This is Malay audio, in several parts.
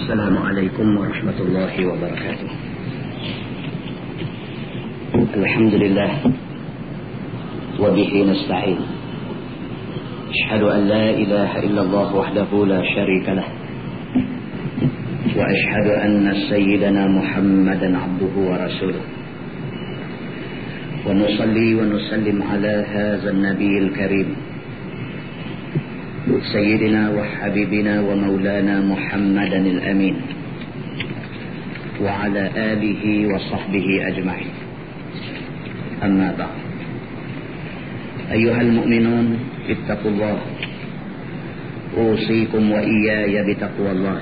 السلام عليكم ورحمة الله وبركاته. الحمد لله وبه نستعين. أشهد أن لا إله إلا الله وحده لا شريك له، وأشهد أن سيدنا محمدا عبده ورسوله، ونصلي ونسلم على هذا النبي الكريم سيدنا وحبيبنا ومولانا محمدا الأمين، وعلى آله وصحبه أجمعين. أما بعد، أيها المؤمنون اتقوا الله، أوصيكم وإياي بتقوى الله،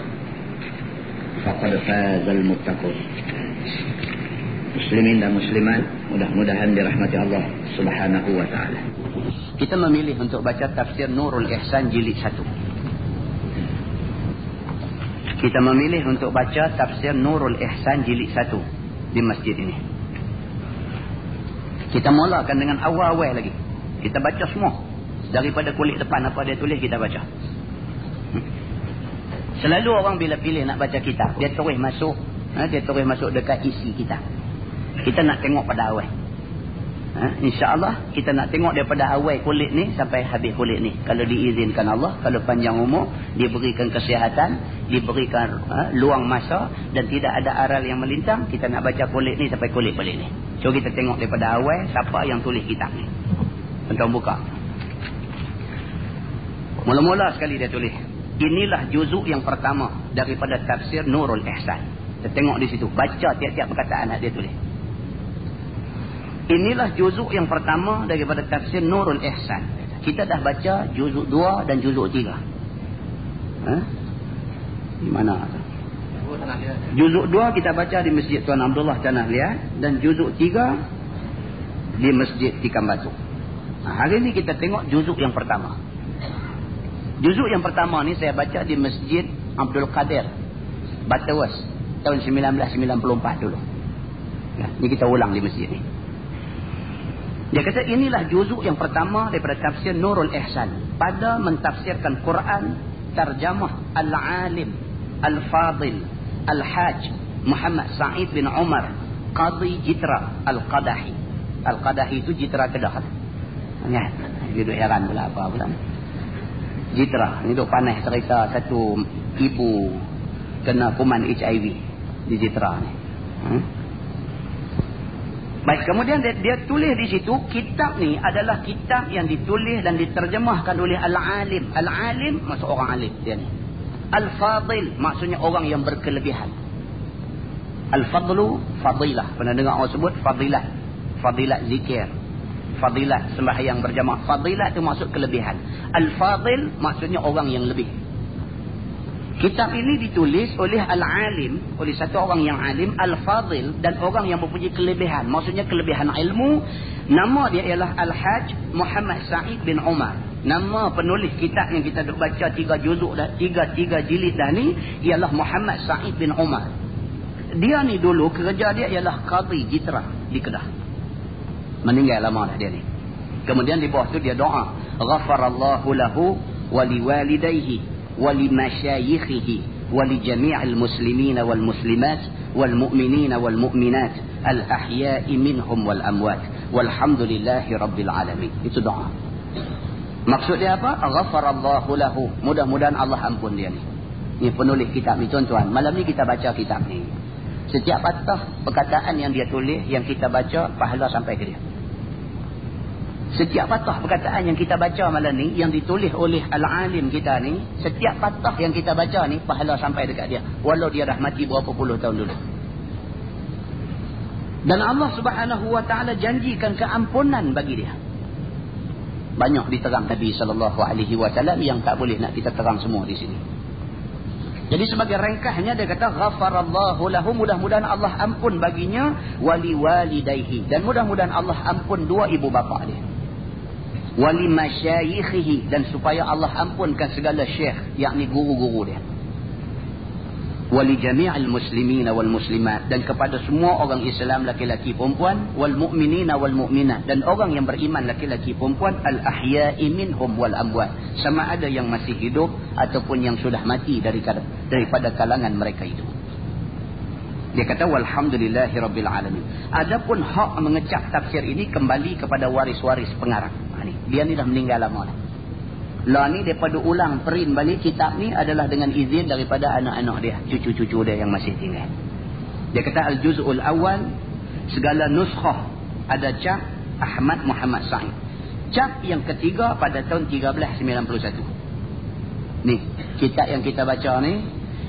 فقد فاز المتقون. Muslimin dan muslimat, mudah-mudahan dirahmati Allah Subhanahu wa taala. Kita memilih untuk baca tafsir Nurul Ihsan jilid 1. Kita memilih untuk baca tafsir Nurul Ihsan jilid 1 di masjid ini. Kita mulakan dengan awal-awal lagi. Kita baca semua. Daripada kulit depan apa dia tulis kita baca. Selalu orang bila pilih nak baca kitab, dia terus masuk, dekat isi kitab. Kita nak tengok pada awal. InsyaAllah kita nak tengok daripada awal kulit ni sampai habis kulit ni. Kalau diizinkan Allah, kalau panjang umur, diberikan kesihatan, diberikan luang masa dan tidak ada aral yang melintang, kita nak baca kulit ni sampai kulit balik ni. So kita tengok daripada awal siapa yang tulis kitab ni. Tuan buka. Mula-mula sekali dia tulis, inilah juzuk yang pertama daripada tafsir Nurul Ihsan. Kita tengok di situ, baca tiap-tiap perkataan nak dia tulis. Inilah juzuk yang pertama daripada tafsir Nurul Ihsan. Kita dah baca juzuk 2 dan juzuk 3. Di mana? Juzuk 2 kita baca di Masjid Tuan Abdullah Tanah Liat, dan juzuk 3 di Masjid Tikam Batu. Hari ini kita tengok juzuk yang pertama. Juzuk yang pertama ni saya baca di Masjid Abdul Qadir Batawas tahun 1994 dulu. Ni kita ulang di masjid ni. Dia kata inilah juzuk yang pertama daripada tafsir Nurul Ihsan pada mentafsirkan Quran, terjemah Al-Alim Al-Fadil Al-Haj Muhammad Sa'id bin Umar Qadhi Jitra Al-Qadahi. Al-Qadahi itu Jitra Kedah. Ya, dia duk heran pula apa pula. Jitra ni duk panas cerita satu ibu kena kuman HIV di Jitra ni. Baik, kemudian dia tulis di situ, kitab ni adalah kitab yang ditulis dan diterjemahkan oleh Al-Alim. Al-Alim maksud orang alim dia ni. Al-Fadil maksudnya orang yang berkelebihan. Al-Fadlu fadilah. Pernah dengar orang sebut fadilat. Fadilat zikir. Fadilat sembahyang berjamaah. Fadilat itu maksud kelebihan. Al-Fadil maksudnya orang yang lebih. Kitab ini ditulis oleh Al-Alim, oleh satu orang yang alim, Al-Fadil, dan orang yang mempunyai kelebihan. Maksudnya kelebihan ilmu. Nama dia ialah Al-Haj Muhammad Sa'id bin Umar. Nama penulis kitab yang kita duk baca 3 juzuk dah, 3 jilid dah ni, ialah Muhammad Sa'id bin Umar. Dia ni dulu kerja dia ialah Qadhi Jitra di Kedah. Meninggal lama dah dia ni. Kemudian di bawah tu dia doa, ghafarallahu lahu wa liwalidayhi ولمشايخه ولجميع المسلمين والمسلمات والمؤمنين والمؤمنات الأحياء منهم والأموات والحمد لله رب العالمين. Itu doa. Maksud dia apa? Ghafarallahu lahu. Mudah-mudahan Allah ampun dia ni. Ini penulis kitab ni tuan-tuan. Malam ni kita baca kitab ni. Setiap patah perkataan yang dia tulis, yang kita baca, pahala sampai ke dia. Setiap patah perkataan yang kita baca malam ni, yang ditulis oleh Al-Alim kita ni, setiap patah yang kita baca ni, pahala sampai dekat dia. Walau dia dah mati berapa puluh tahun dulu. Dan Allah Subhanahu wa ta'ala janjikan keampunan bagi dia. Banyak diterang Nabi SAW yang tak boleh nak kita terang semua di sini. Jadi sebagai ringkasnya dia kata, ghafarallahu lahu, mudah-mudahan Allah ampun baginya, wali walidayhi, dan mudah-mudahan Allah ampun dua ibu bapa dia. Wali masyayikhihi, dan supaya Allah ampunkan segala syekh, yakni guru-guru dia. Wali jami'il muslimina wal muslimat, dan kepada semua orang Islam laki-laki perempuan, wal mu'minina wal mu'minat, dan orang yang beriman laki-laki perempuan, al ahya'i minhum wal amwat, sama ada yang masih hidup ataupun yang sudah mati daripada kalangan mereka itu. Dia kata walhamdulillahi rabbil alamin. Adapun hak mengecap tafsir ini kembali kepada waris-waris pengarang. Dia ni dah meninggal lama dah. Lah ni daripada ulang print balik kitab ni adalah dengan izin daripada anak-anak dia, cucu-cucu dia yang masih tinggal. Dia kata al-juz'ul awal, segala nuskhah ada cap Ahmad Muhammad Sa'id. Cap yang ketiga pada tahun 1391. Ni, kitab yang kita baca ni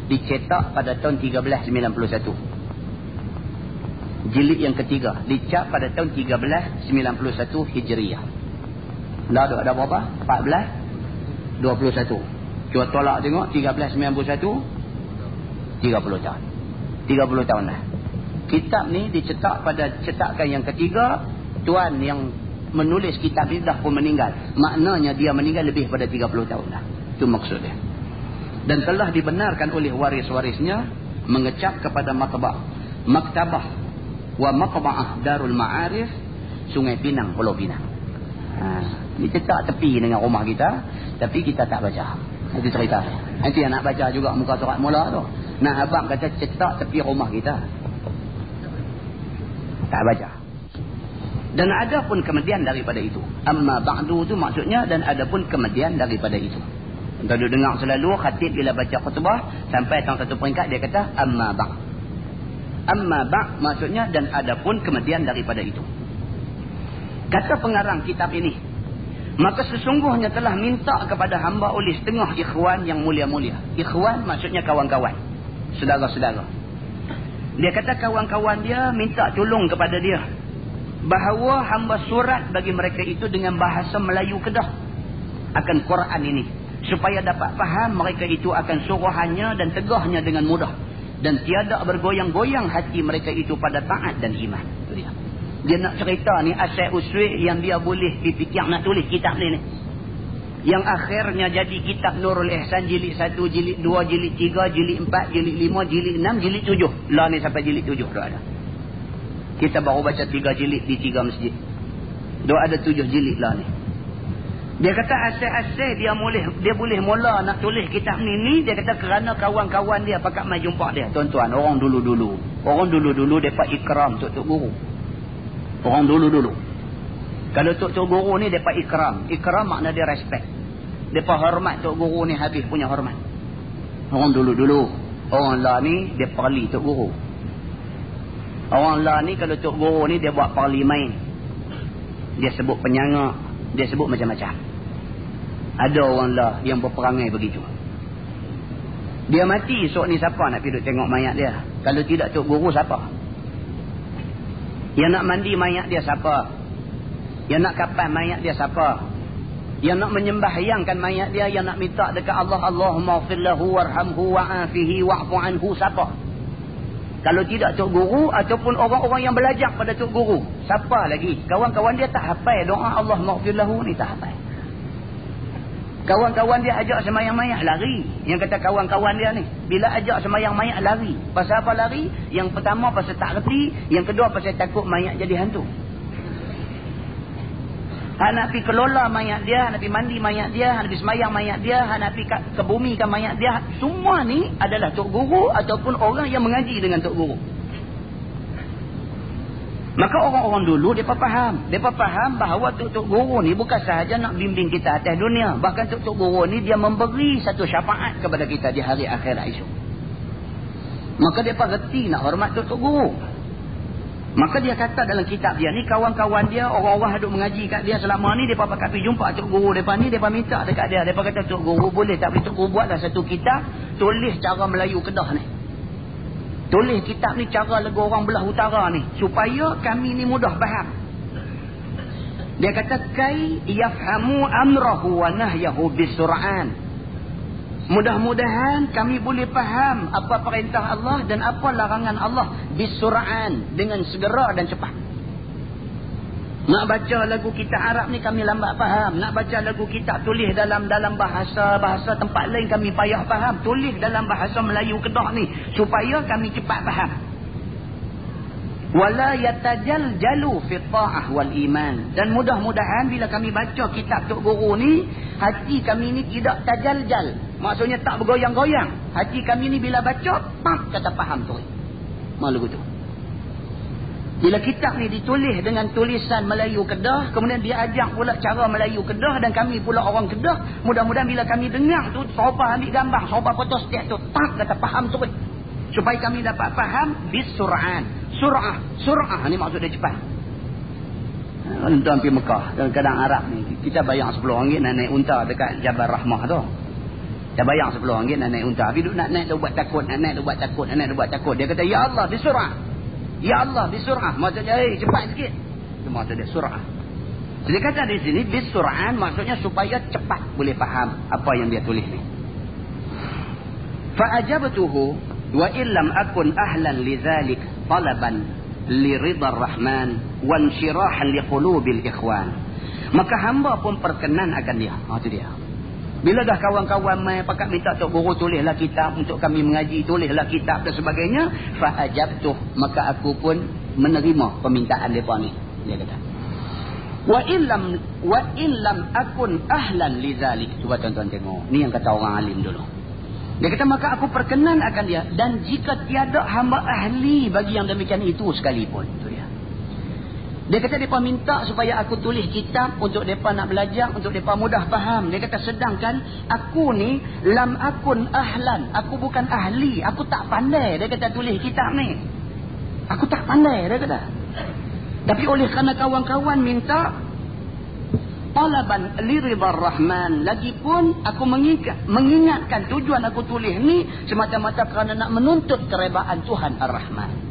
dicetak pada tahun 1391. Jilid yang ketiga dicap pada tahun 1391 Hijriah. Dah ada berapa? 21. Cuba tolak tengok 1391 30 tahun. 30 tahun dah. Kitab ni dicetak pada cetakan yang ketiga. Tuan yang menulis kitab ni dah pun meninggal. Maknanya dia meninggal lebih pada 30 tahun dah. Itu maksudnya. Dan telah dibenarkan oleh waris-warisnya mengecap kepada maktabah wa maqba'ah Darul Ma'arif Sungai Pinang, Pulau Pinang. Dicetak tepi dengan rumah kita, tapi kita tak baca. Itu cerita. Nanti yang nak baca juga muka surat mula tu. Nah, abang kata cetak tepi rumah kita, tak baca. Dan ada pun kemudian daripada itu. Amma ba'du tu maksudnya, dan ada pun kemudian daripada itu. Kita dengar selalu khatib bila baca khutbah sampai tang satu peringkat dia kata amma ba'. Amma ba' maksudnya dan ada pun kemudian daripada itu. Kata pengarang kitab ini, maka sesungguhnya telah minta kepada hamba oleh setengah ikhwan yang mulia-mulia. Ikhwan maksudnya kawan-kawan, saudara-saudara. Dia kata kawan-kawan dia minta tolong kepada dia bahawa hamba surat bagi mereka itu dengan bahasa Melayu Kedah akan Quran ini, supaya dapat faham mereka itu akan suruhannya dan tegahnya dengan mudah, dan tiada bergoyang-goyang hati mereka itu pada taat dan iman. Itu dia. Dia nak cerita ni asal usul yang dia boleh dipikir nak tulis kitab ni. Yang akhirnya jadi kitab Nurul Ihsan jilid 1, jilid 2, jilid 3, jilid 4, jilid 5, jilid 6, jilid 7. Lah ni sampai jilid 7 dah ada. Kita baru baca 3 jilid di 3 masjid. Dah ada 7 jilid lah ni. Dia kata asal-asal dia boleh mula nak tulis kitab ni dia kata kerana kawan-kawan dia pakat mai jumpa dia. Tuan-tuan, orang dulu-dulu depa ikram tok guru. Orang dulu-dulu. Kalau tok guru ni depa ikram. Ikram makna dia respect. Depa hormat tok guru ni habis punya hormat. Orang dulu-dulu. Orang lah ni dia parli tok guru. Orang lah ni kalau tok guru ni dia buat parlimen. Dia sebut penyangga, dia sebut macam-macam. Ada orang lah yang berperangai begitu. Dia mati esok ni siapa nak pergi tengok mayat dia? Kalau tidak tok guru siapa? Yang nak mandi mayat dia siapa? Yang nak kapan mayat dia siapa? Yang nak menyembahyangkan mayat dia, yang nak minta dekat Allah, Allahumma ighfir lahu warhamhu wa'afihi wa'fu anhu, siapa? Kalau tidak tok guru ataupun orang-orang yang belajar pada tok guru, siapa lagi? Kawan-kawan dia tak hafal doa Allahumma ighfir lahu ni, tak hafal. Kawan-kawan dia ajak semayang mayat lari. Yang kata kawan-kawan dia ni, bila ajak semayang mayat lari. Pasal apa lari? Yang pertama pasal tak reti, yang kedua pasal takut mayat jadi hantu. Nak pergi kelola mayat dia, nak pergi mandi mayat dia, nak pergi semayang mayat dia, nak pergi kebumikan mayat dia. Semua ni adalah tok guru ataupun orang yang mengaji dengan tok guru. Maka orang-orang dulu mereka faham. Mereka faham bahawa tok guru ni bukan sahaja nak bimbing kita atas dunia. Bahkan tok guru ni dia memberi satu syafaat kepada kita di hari akhirat esok. Maka mereka reti nak hormat tok guru. Maka dia kata dalam kitab dia ni, kawan-kawan dia, orang-orang duk mengaji kat dia selama ni, mereka pakat pergi jumpa tok guru mereka ni, mereka minta dekat dia. Mereka kata tok guru boleh tak boleh tok guru buatlah satu kitab, tulis cara Melayu Kedah ni. Tulis kitab ni cara lega orang belah utara ni, supaya kami ni mudah faham. Dia kata kai yafhamu amrahu wa nahyahu bisur'an. Mudah-mudahan kami boleh faham apa perintah Allah dan apa larangan Allah bisur'an, dengan segera dan cepat. Nak baca lagu kitab Arab ni kami lambat faham. Nak baca lagu kitab tulis dalam bahasa tempat lain kami payah faham. Tulis dalam bahasa Melayu Kedah ni supaya kami cepat faham. Wala yatajaljalu fi ta'ah wal iman. Dan mudah-mudahan bila kami baca kitab Tok Guru ni, hati kami ni tidak tajaljal. Maksudnya tak bergoyang-goyang. Hati kami ni bila baca, pak kata faham tu. Malu tu. Bila kitab ni ditulis dengan tulisan Melayu Kedah, kemudian dia ajak pula cara Melayu Kedah dan kami pula orang Kedah, mudah-mudahan bila kami dengar tu, sahabat ambil gambar, sahabat foto setiap tu, tak kata faham tu. Supaya kami dapat faham bisur'an. Sur'ah ni maksud dia cepat. Tuan pergi Mekah, kadang Arab ni, kita bayar RM10 nak naik unta dekat Jabal Rahmah tu. Dia bayar RM10 nak naik unta. Tapi nak naik tu buat takut, nak naik tu buat takut, nak naik tu buat takut. Dia kata, ya Allah bisur'ah. Ya Allah bisur'ah. Maksudnya cepat sikit. Itu maksud dia sur'ah. Jadi kata di sini bisur'an maksudnya supaya cepat boleh faham apa yang dia tulis ni. Fa'ajabtuhu wa illam akun ahlan lidzalik talaban liridar rahman wa insyirahan liqulubil ikhwan. Maka hamba pun perkenan akan dia. Itu dia. Bila dah kawan-kawan mai pakat minta Tok Guru tulislah kitab untuk kami mengaji, tulislah kitab dan sebagainya, fa'ajabtuh, maka aku pun menerima permintaan depa ni. Dia kata, wa illam akun ahlan lidzalik. Cuba tuan-tuan tengok. Ni yang kata orang alim dulu. Dia kata, maka aku perkenan akan dia, dan jika tiada hamba ahli bagi yang demikian itu sekalipun. Itu dia. Dia kata mereka minta supaya aku tulis kitab untuk mereka nak belajar, untuk mereka mudah faham. Dia kata sedangkan aku ni lam akun ahlan, aku bukan ahli, aku tak pandai. Dia kata tulis kitab ni, aku tak pandai. Dia kata, tapi oleh kerana kawan-kawan minta talaban liridar rahman, lagipun aku mengingatkan tujuan aku tulis ni semata-mata kerana nak menuntut keredaan Tuhan Ar-Rahman.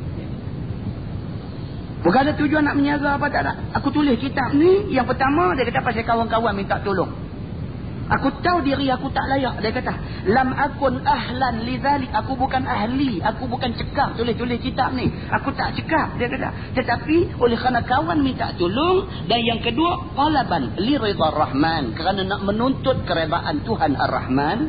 Bukan ada tujuan nak menyaga apa, tak ada. Aku tulis kitab ni, yang pertama dia kata pasal kawan-kawan minta tolong. Aku tahu diri aku tak layak. Dia kata, lam akun ahlan lidzalik, aku bukan ahli, aku bukan cekap tulis-tulis kitab ni. Aku tak cekap, dia kata. Tetapi oleh kerana kawan minta tolong, dan yang kedua talaban liridar rahman, kerana nak menuntut keredaan Tuhan Ar-Rahman,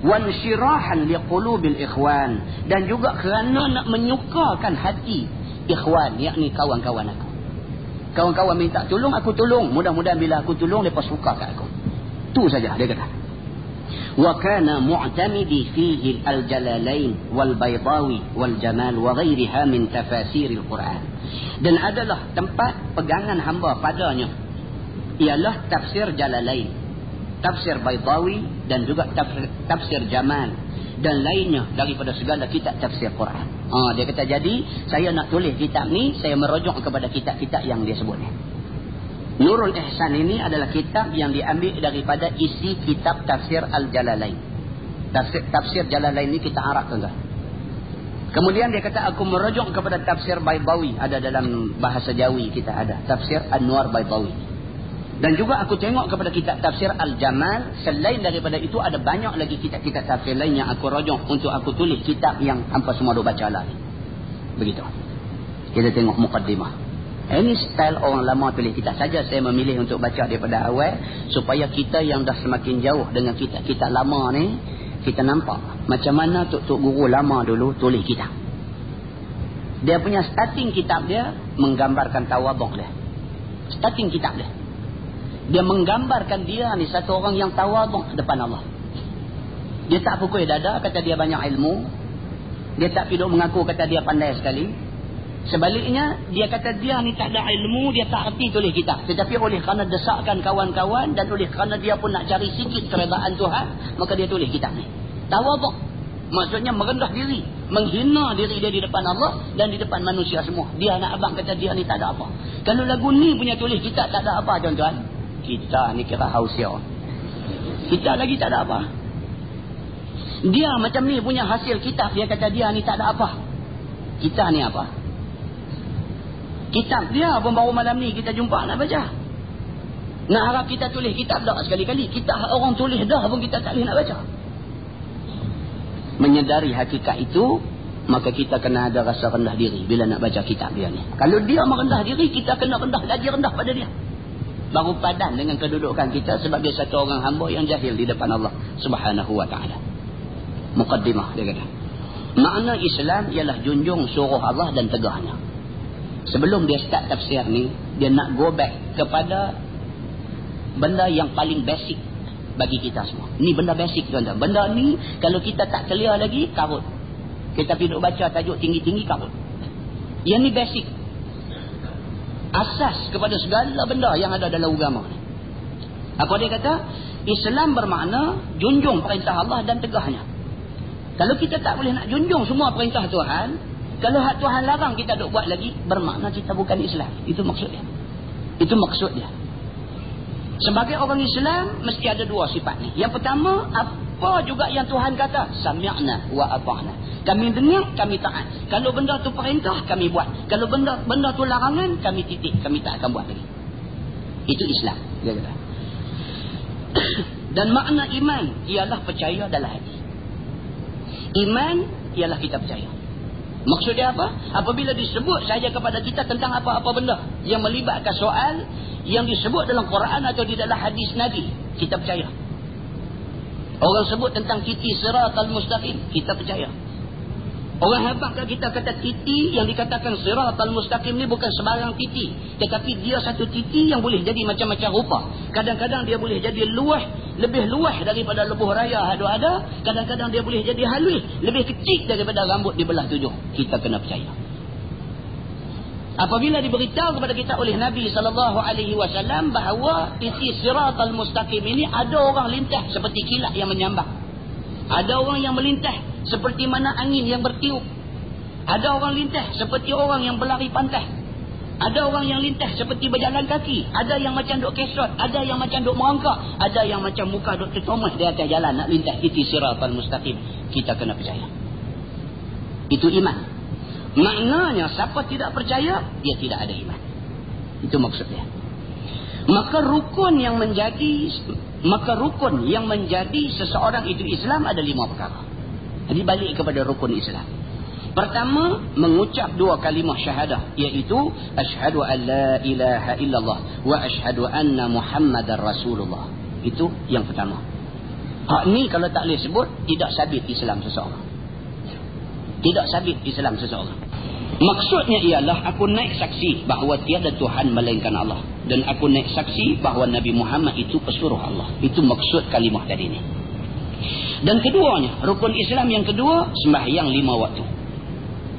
wansyirahan liqulubil ikhwan, dan juga kerana nak menyukakan hati ikhwan, yakni kawan-kawan aku. Kawan-kawan minta tolong, aku tolong. Mudah-mudahan bila aku tolong, mereka suka kat aku. Tu saja dia kata. Wa kana mu'tamidi fihi al-jalalain wal baydawi wal jamal wa ghairiha min tafasir al-Quran. Dan adalah tempat pegangan hamba padanya ialah tafsir Jalalain, tafsir Baydawi, dan juga tafsir Jamal, dan lainnya daripada segala kitab tafsir Quran. Dia kata, jadi saya nak tulis kitab ni, saya merujuk kepada kitab-kitab yang dia sebut ni. Nurul Ihsan ini adalah kitab yang diambil daripada isi kitab tafsir Al-Jalalain. Tafsir Jalalain ni kita Arab tuan-tuan. Kemudian dia kata, aku merujuk kepada tafsir Baydawi, ada dalam bahasa Jawi kita ada tafsir Anwar Baydawi. Dan juga aku tengok kepada kitab tafsir Al-Jamal. Selain daripada itu ada banyak lagi kitab-kitab tafsir lain yang aku rujuk untuk aku tulis kitab yang hampa semua dah baca lah. Begitu. Kita tengok mukaddimah. Ini style orang lama tulis kitab saja. Saya memilih untuk baca daripada awal supaya kita yang dah semakin jauh dengan kitab-kitab lama ni, kita nampak macam mana Tok Guru lama dulu tulis kitab. Dia punya starting kitab dia menggambarkan tawaduk dia. Starting kitab dia, dia menggambarkan dia ni satu orang yang tawaduk depan Allah. Dia tak pukul dada kata dia banyak ilmu. Dia tak hidup mengaku kata dia pandai sekali. Sebaliknya, dia kata dia ni tak ada ilmu, dia tak erti tulis kitab. Tetapi oleh kerana desakan kawan-kawan dan oleh kerana dia pun nak cari sikit keredaan Tuhan, maka dia tulis kitab ni. Tawaduk maksudnya merendah diri, menghina diri dia di depan Allah dan di depan manusia semua. Dia anak abang kata dia ni tak ada apa. Kalau lagu ni punya tulis kitab tak ada apa tuan-tuan, kita ni kira hausia. Kita lagi tak ada apa. Dia macam ni punya hasil kitab, dia kata dia ni tak ada apa. Kita ni apa? Kitab dia pun baru malam ni kita jumpa nak baca. Nak harap kita tulis kitab dah sekali-kali. Kita orang tulis dah pun kita tak boleh nak baca. Menyedari hakikat itu, maka kita kena ada rasa rendah diri bila nak baca kitab dia ni. Kalau dia merendah diri, kita kena rendah lagi rendah pada dia. Baru padan dengan kedudukan kita sebagai satu orang hamba yang jahil di depan Allah Subhanahu wa ta'ala. Muqaddimah dia kata. Makna Islam ialah junjung suruh Allah dan tegahnya. Sebelum dia start tafsir ni, dia nak go back kepada benda yang paling basic bagi kita semua. Ni benda basic tuan-tuan. Benda ni kalau kita tak clear lagi, karut. Kita duduk baca tajuk tinggi-tinggi, karut. Yang ni basic. Asas kepada segala benda yang ada dalam agama ni. Apa dia kata? Islam bermakna junjung perintah Allah dan tegahnya. Kalau kita tak boleh nak junjung semua perintah Tuhan, kalau hak Tuhan larang kita duk buat lagi, bermakna kita bukan Islam. Itu maksud dia. Itu maksud dia. Sebagai orang Islam, mesti ada dua sifat ni. Yang pertama, apa juga yang Tuhan kata, sami'na wa ata'na. Kami dengar, kami taat. Kalau benda tu perintah, kami buat. Kalau benda tu larangan, kami titik. Kami tak akan buat lagi. Itu Islam. Dia kata. Dan makna iman ialah percaya dalam hati. Iman ialah kita percaya. Maksud dia apa? Apabila disebut saja kepada kita tentang apa-apa benda yang melibatkan soal yang disebut dalam Quran atau di dalam hadis Nabi, kita percaya. Orang sebut tentang titi siratal mustaqim, kita percaya. Orang hebat kita kata titi yang dikatakan siratal mustaqim ni bukan sebarang titi, tetapi dia satu titi yang boleh jadi macam-macam rupa. Kadang-kadang dia boleh jadi luas, lebih luas daripada lebuh raya ada. Kadang-kadang dia boleh jadi halus, lebih kecil daripada rambut di belah tujuh. Kita kena percaya. Apabila diberitahu kepada kita oleh Nabi SAW bahawa titi siratal mustaqim ini ada orang lintas seperti kilat yang menyambar. Ada orang yang melintas seperti mana angin yang bertiup. Ada orang lintas seperti orang yang berlari pantai. Ada orang yang lintas seperti berjalan kaki. Ada yang macam duk kesot. Ada yang macam duk merangkak. Ada yang macam muka duk tertomas di atas jalan nak lintas titi siratal mustaqim. Kita kena percaya. Itu iman. Maknanya siapa tidak percaya, dia tidak ada iman. Itu maksudnya. Maka rukun yang menjadi seseorang itu Islam ada 5 perkara. Jadi balik kepada rukun Islam. Pertama, mengucap 2 kalimah syahadah, iaitu asyhadu an la ilaha illallah wa asyhadu anna Muhammadar Rasulullah. Itu yang pertama. Hak ni kalau tak boleh sebut, tidak sabit Islam seseorang. Tidak sabit Islam seseorang. Maksudnya ialah aku naik saksi bahawa tiada Tuhan melainkan Allah, dan aku naik saksi bahawa Nabi Muhammad itu pesuruh Allah. Itu maksud kalimah tadi ni. Dan keduanya, rukun Islam yang kedua, sembahyang 5 waktu.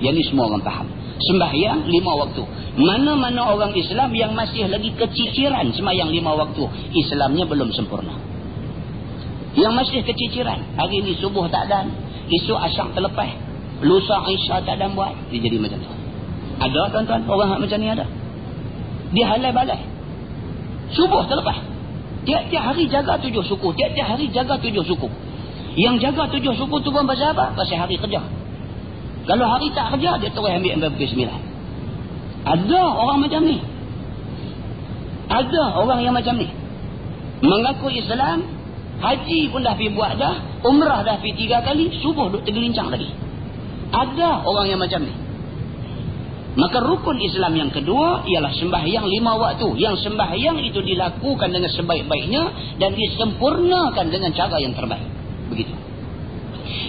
Yang ni semua orang faham. Sembahyang 5 waktu. Mana-mana orang Islam yang masih lagi keciciran sembahyang 5 waktu, Islamnya belum sempurna. Yang masih keciciran, hari ni subuh tak ada, esok asyak terlepas, lusa Aisyah tak ada buat, dia jadi macam tu. Ada tuan-tuan orang macam ni ada. Dia halal balai. Subuh terlepas. Tiap-tiap hari jaga 7 suku. Tiap-tiap hari jaga 7 suku. Yang jaga 7 suku tu pun pasal apa? Pasal hari kerja. Kalau hari tak kerja, dia terus ambil pukul 9. Ada orang macam ni. Ada orang yang macam ni. Mengaku Islam, haji pun dah pergi buat dah, umrah dah pergi 3 kali, subuh duk tergelincang lagi. Ada orang yang macam ni. Maka rukun Islam yang kedua ialah sembahyang 5 waktu. Yang sembahyang itu dilakukan dengan sebaik-baiknya dan disempurnakan dengan cara yang terbaik. Begitu.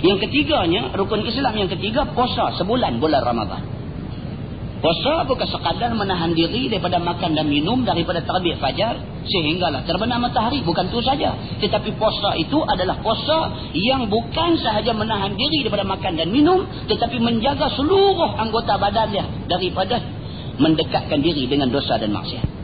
Yang ketiganya, rukun Islam yang ketiga, puasa sebulan bulan Ramadan. Puasa bukan sekadar menahan diri daripada makan dan minum daripada terbit fajar sehinggalah terbenam matahari. Bukan itu saja. Tetapi puasa itu adalah puasa yang bukan sahaja menahan diri daripada makan dan minum, tetapi menjaga seluruh anggota badannya daripada mendekatkan diri dengan dosa dan maksiat.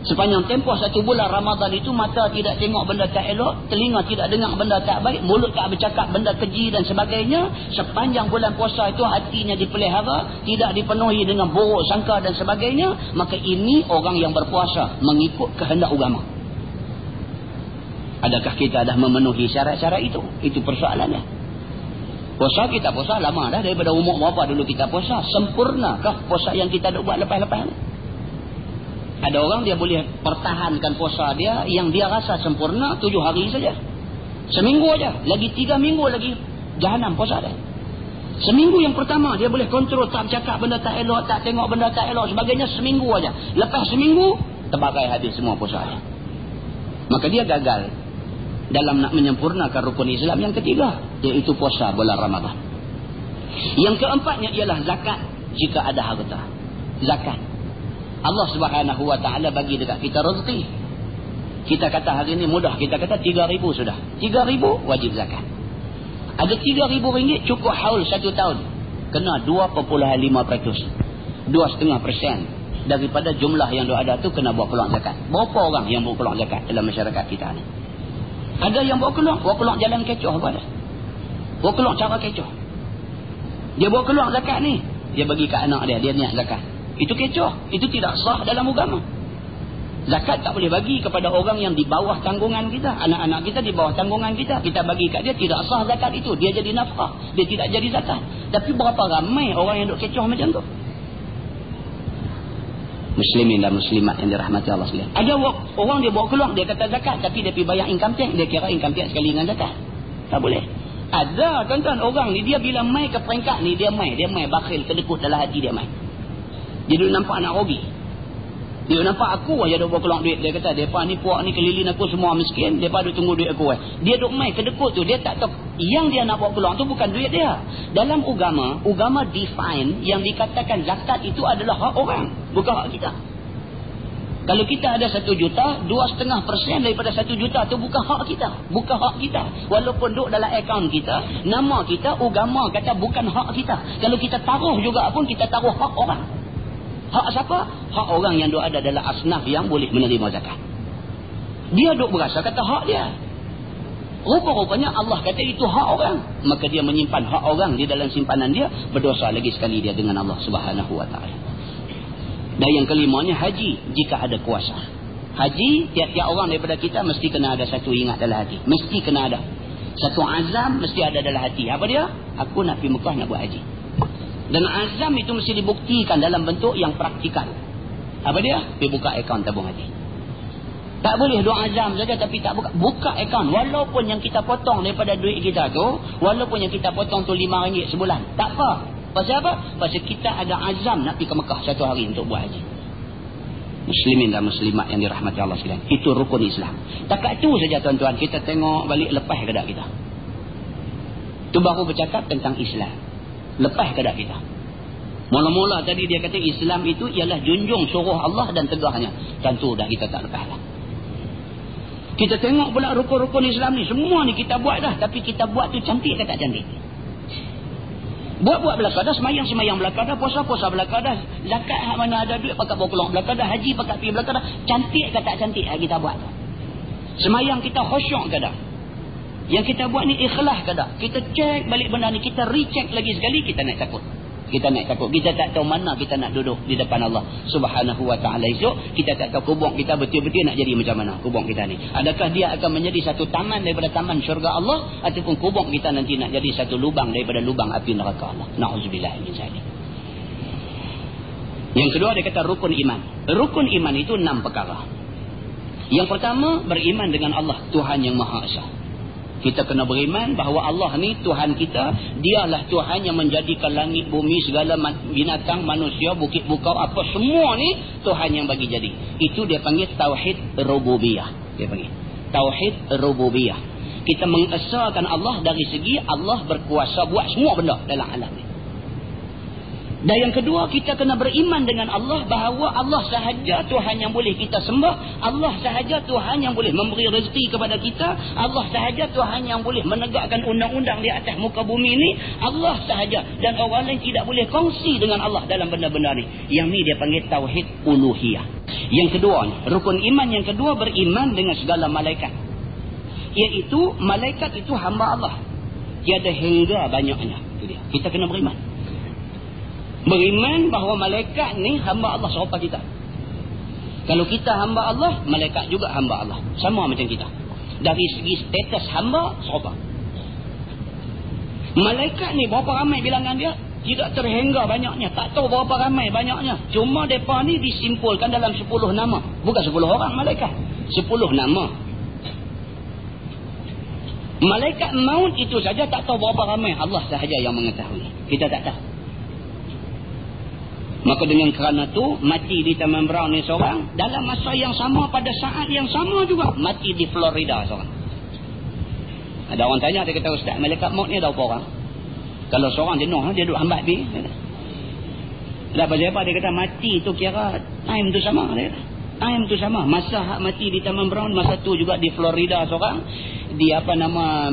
Sepanjang tempoh 1 bulan Ramadan itu, mata tidak tengok benda tak elok, telinga tidak dengar benda tak baik, mulut tak bercakap benda keji dan sebagainya. Sepanjang bulan puasa itu hatinya dipelihara, tidak dipenuhi dengan buruk sangka dan sebagainya. Maka ini orang yang berpuasa mengikut kehendak agama. Adakah kita dah memenuhi syarat-syarat itu? Itu persoalannya. Puasa kita puasa lama dah, daripada umur berapa dulu kita puasa. Sempurnakah puasa yang kita buat lepas-lepas ni? Ada orang dia boleh pertahankan puasa dia yang dia rasa sempurna 7 hari saja. Seminggu aja. Lagi 3 minggu lagi jahanam puasa dia. Seminggu yang pertama dia boleh kontrol, tak bercakap benda tak elok, tak tengok benda tak elok sebagainya, seminggu aja. Lepas seminggu terbagai habis semua puasa dia. Maka dia gagal dalam nak menyempurnakan rukun Islam yang ketiga, iaitu puasa bulan Ramadan. Yang keempatnya ialah zakat jika ada harta. Zakat. Allah Subhanahu wa taala bagi dekat kita rezeki. Kita kata hari ini mudah, kita kata 3,000 sudah. 3,000 wajib zakat. Ada 3,000 ringgit cukup haul 1 tahun. Kena 2.5%. 2,5% daripada jumlah yang ada tu kena bawa keluar zakat. Berapa orang yang bawa keluar zakat dalam masyarakat kita ni? Ada yang bawa keluar jalan kecoh apa ada? Bawa keluar cara kecoh. Dia bawa keluar zakat ni, dia bagi ke anak dia, dia niat zakat. Itu kecoh, itu tidak sah dalam agama. Zakat tak boleh bagi kepada orang yang di bawah tanggungan kita. Anak-anak kita di bawah tanggungan kita. Kita bagi kat dia, tidak sah zakat itu. Dia jadi nafkah, dia tidak jadi zakat. Tapi berapa ramai orang yang duk kecoh macam tu? Muslimin dan muslimat yang dirahmati Allah sekalian. Ada orang dia bawa keluar, dia kata zakat, tapi dia pergi bayar income tax, dia kira income tax sekali dengan zakat. Tak boleh. Ada tuan-tuan orang ni, dia bila mai ke peringkat ni, dia mai bakhil, kedekut dalam hati dia mai. Dia duk nampak nak rugi. Dia nampak aku aja duk bawa keluar duit. Dia kata, depa ni puak ni keliling aku semua miskin, depa duk tunggu duit aku. Dia duk mai kedekut tu, dia tak tahu yang dia nak bawa keluar tu bukan duit dia. Dalam agama define yang dikatakan zakat itu adalah hak orang, bukan hak kita. Kalau kita ada 1 juta, 2,5% daripada 1 juta tu bukan hak kita. Bukan hak kita. Walaupun duduk dalam akaun kita, nama kita, agama kata bukan hak kita. Kalau kita taruh juga pun, kita taruh hak orang. Hak siapa? Hak orang yang duduk ada dalam asnaf yang boleh menerima zakat. Dia duduk berasa kata hak dia. Rupa-rupanya Allah kata itu hak orang. Maka dia menyimpan hak orang di dalam simpanan dia, berdosa lagi sekali dia dengan Allah Subhanahu wa ta'ala. Dan yang kelimanya haji jika ada kuasa. Haji, tiap-tiap orang daripada kita mesti kena ada satu ingat dalam hati. Mesti kena ada. Satu azam mesti ada dalam hati. Apa dia? Aku nak pergi Mekah nak buat haji. Dan azam itu mesti dibuktikan dalam bentuk yang praktikal. Apa dia? Pergi buka akaun tabung haji. Tak boleh doa azam saja tapi tak buka akaun. Walaupun yang kita potong daripada duit kita tu, walaupun yang kita potong tu RM5 sebulan. Tak apa. Pasal apa? Pasal kita ada azam nak pergi ke Mekah satu hari untuk buat haji. Muslimin dan muslimat yang dirahmati Allah sekalian. Itu rukun Islam. Takat tu saja tuan-tuan, kita tengok balik lepas keadaan kita. Tu baru bercakap tentang Islam. Lepas keadaan kita. Mula-mula tadi dia kata Islam itu ialah junjung suruh Allah dan tegahnya. Tentu dah kita tak lepas lah. Kita tengok pula rukun-rukun Islam ni. Semua ni kita buat dah. Tapi kita buat tu cantik ke tak cantik? Buat-buat belakang dah, semayang belakang dah, puasa-puasa belakang dah, zakat hak mana ada duit pakat bawa keluar belakang dah, haji pakat pergi belakang dah. Cantik ke tak cantik kita buat? Semayang kita khusyuk ke tak? Yang kita buat ni ikhlas ke tak? Kita cek balik benda ni, kita recheck lagi sekali, kita naik takut. Kita naik takut. Kita tak tahu mana kita nak duduk di depan Allah Subhanahu wa ta'ala esok. Kita tak tahu kubur kita betul-betul nak jadi macam mana kubur kita ni. Adakah dia akan menjadi satu taman daripada taman syurga Allah, ataupun kubur kita nanti nak jadi satu lubang daripada lubang api neraka Allah. Na'udzubillah min zalik. Yang kedua dia kata rukun iman. Rukun iman itu 6 perkara. Yang pertama, beriman dengan Allah, Tuhan yang Maha Esa. Kita kena beriman bahawa Allah ni Tuhan kita. Dialah Tuhan yang menjadikan langit, bumi, segala binatang, manusia, bukit bukau, apa semua ni Tuhan yang bagi jadi. Itu dia panggil Tauhid Rububiyah. Dia panggil Tauhid Rububiyah. Kita mengesahkan Allah dari segi Allah berkuasa buat semua benda dalam alam ni. Dan yang kedua, kita kena beriman dengan Allah bahawa Allah sahaja Tuhan yang boleh kita sembah. Allah sahaja Tuhan yang boleh memberi rezeki kepada kita. Allah sahaja Tuhan yang boleh menegakkan undang-undang di atas muka bumi ni. Allah sahaja. Dan orang lain tidak boleh kongsi dengan Allah dalam benda-benda ni. Yang ni dia panggil Tauhid Uluhiyah. Yang kedua ni, rukun iman yang kedua, beriman dengan segala malaikat. Iaitu malaikat itu hamba Allah. Tiada hingga banyaknya. Itu dia. Kita kena beriman. Beriman bahawa malaikat ni hamba Allah serupa kita. Kalau kita hamba Allah, malaikat juga hamba Allah. Sama macam kita. Dari segi status hamba, serupa. Malaikat ni berapa ramai bilangan dia? Tidak terhingga banyaknya. Tak tahu berapa ramai banyaknya. Cuma mereka ni disimpulkan dalam 10 nama. Bukan 10 orang malaikat. 10 nama. Malaikat maut itu saja tak tahu berapa ramai. Allah sahaja yang mengetahui. Kita tak tahu. Maka dengan kerana tu mati di Taman Brown ni seorang, dalam masa yang sama pada saat yang sama juga mati di Florida seorang. Ada orang tanya, dia kata, Ustaz, malaikat maut ni ada berapa orang? Kalau seorang jenuh, dia duduk hambat pergi. Tak pasal apa, dia kata mati tu kira time tu sama. Dia kata time tu sama. Masa hak mati di Taman Brown, masa tu juga di Florida seorang. Di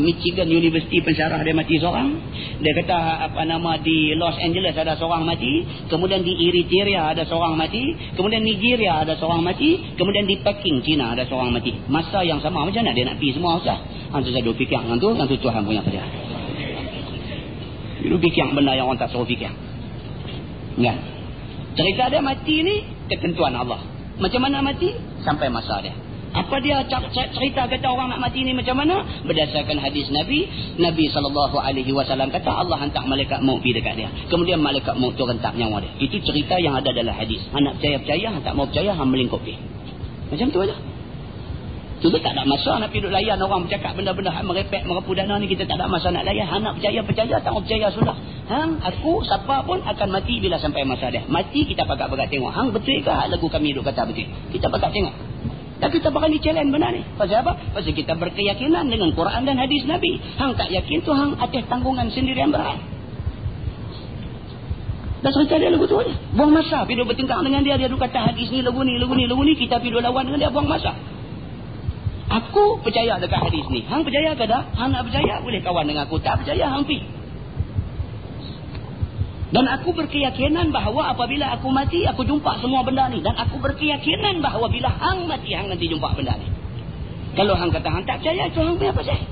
Michigan University pensyarah dia mati seorang. Dia kata di Los Angeles ada seorang mati. Kemudian di Eritrea ada seorang mati. Kemudian Nigeria ada seorang mati. Kemudian di Peking China ada seorang mati. Masa yang sama. Macam mana dia nak pergi semua Ustaz? Hantu saya duk fikir yang tu Tuhan punya kerja. Dia fikir benda yang orang tak suruh fikir. Kan? Cerita dia mati ni ketentuan Allah. Macam mana mati? Sampai masa dia. Apa dia cerita kata orang nak mati ni macam mana? Berdasarkan hadis Nabi SAW kata Allah hantar malaikat maut pergi dekat dia. Kemudian malaikat maut tu rentak nyawa dia. Itu cerita yang ada dalam hadis. Nak percaya, tak mau percaya, hang melingkup dia. Macam tu aja. Tu tak ada masa nak pergi duk layan orang bercakap benda-benda hak merepek, merepu dana ni, kita tak ada masa nak layan. Hang nak percaya, tak mau percaya sudah. Aku siapa pun akan mati bila sampai masa dia. Mati kita pakat-pakat tengok. Hang betul ke lagu kami duk kata betul? Kita pakat tengok. Dan kita berani challenge benar ni. Pasal apa? Pasal kita berkeyakinan dengan Quran dan hadis Nabi. Hang tak yakin tu hang atas tanggungan sendirian berat. Dan cerita dia lagu tu aja. Buang masa. Pergi bertengkar dengan dia. Dia kata hadis ni, lagu ni. Kita pergi lawan dengan dia. Buang masa. Aku percaya dekat hadis ni. Hang percaya ke tak? Hang nak percaya boleh kawan dengan aku. Tak percaya hang pergi. Dan aku berkeyakinan bahawa apabila aku mati, aku jumpa semua benda ni. Dan aku berkeyakinan bahawa bila hang mati, hang nanti jumpa benda ni. Kalau hang kata hang tak percaya, itu hang punya percaya.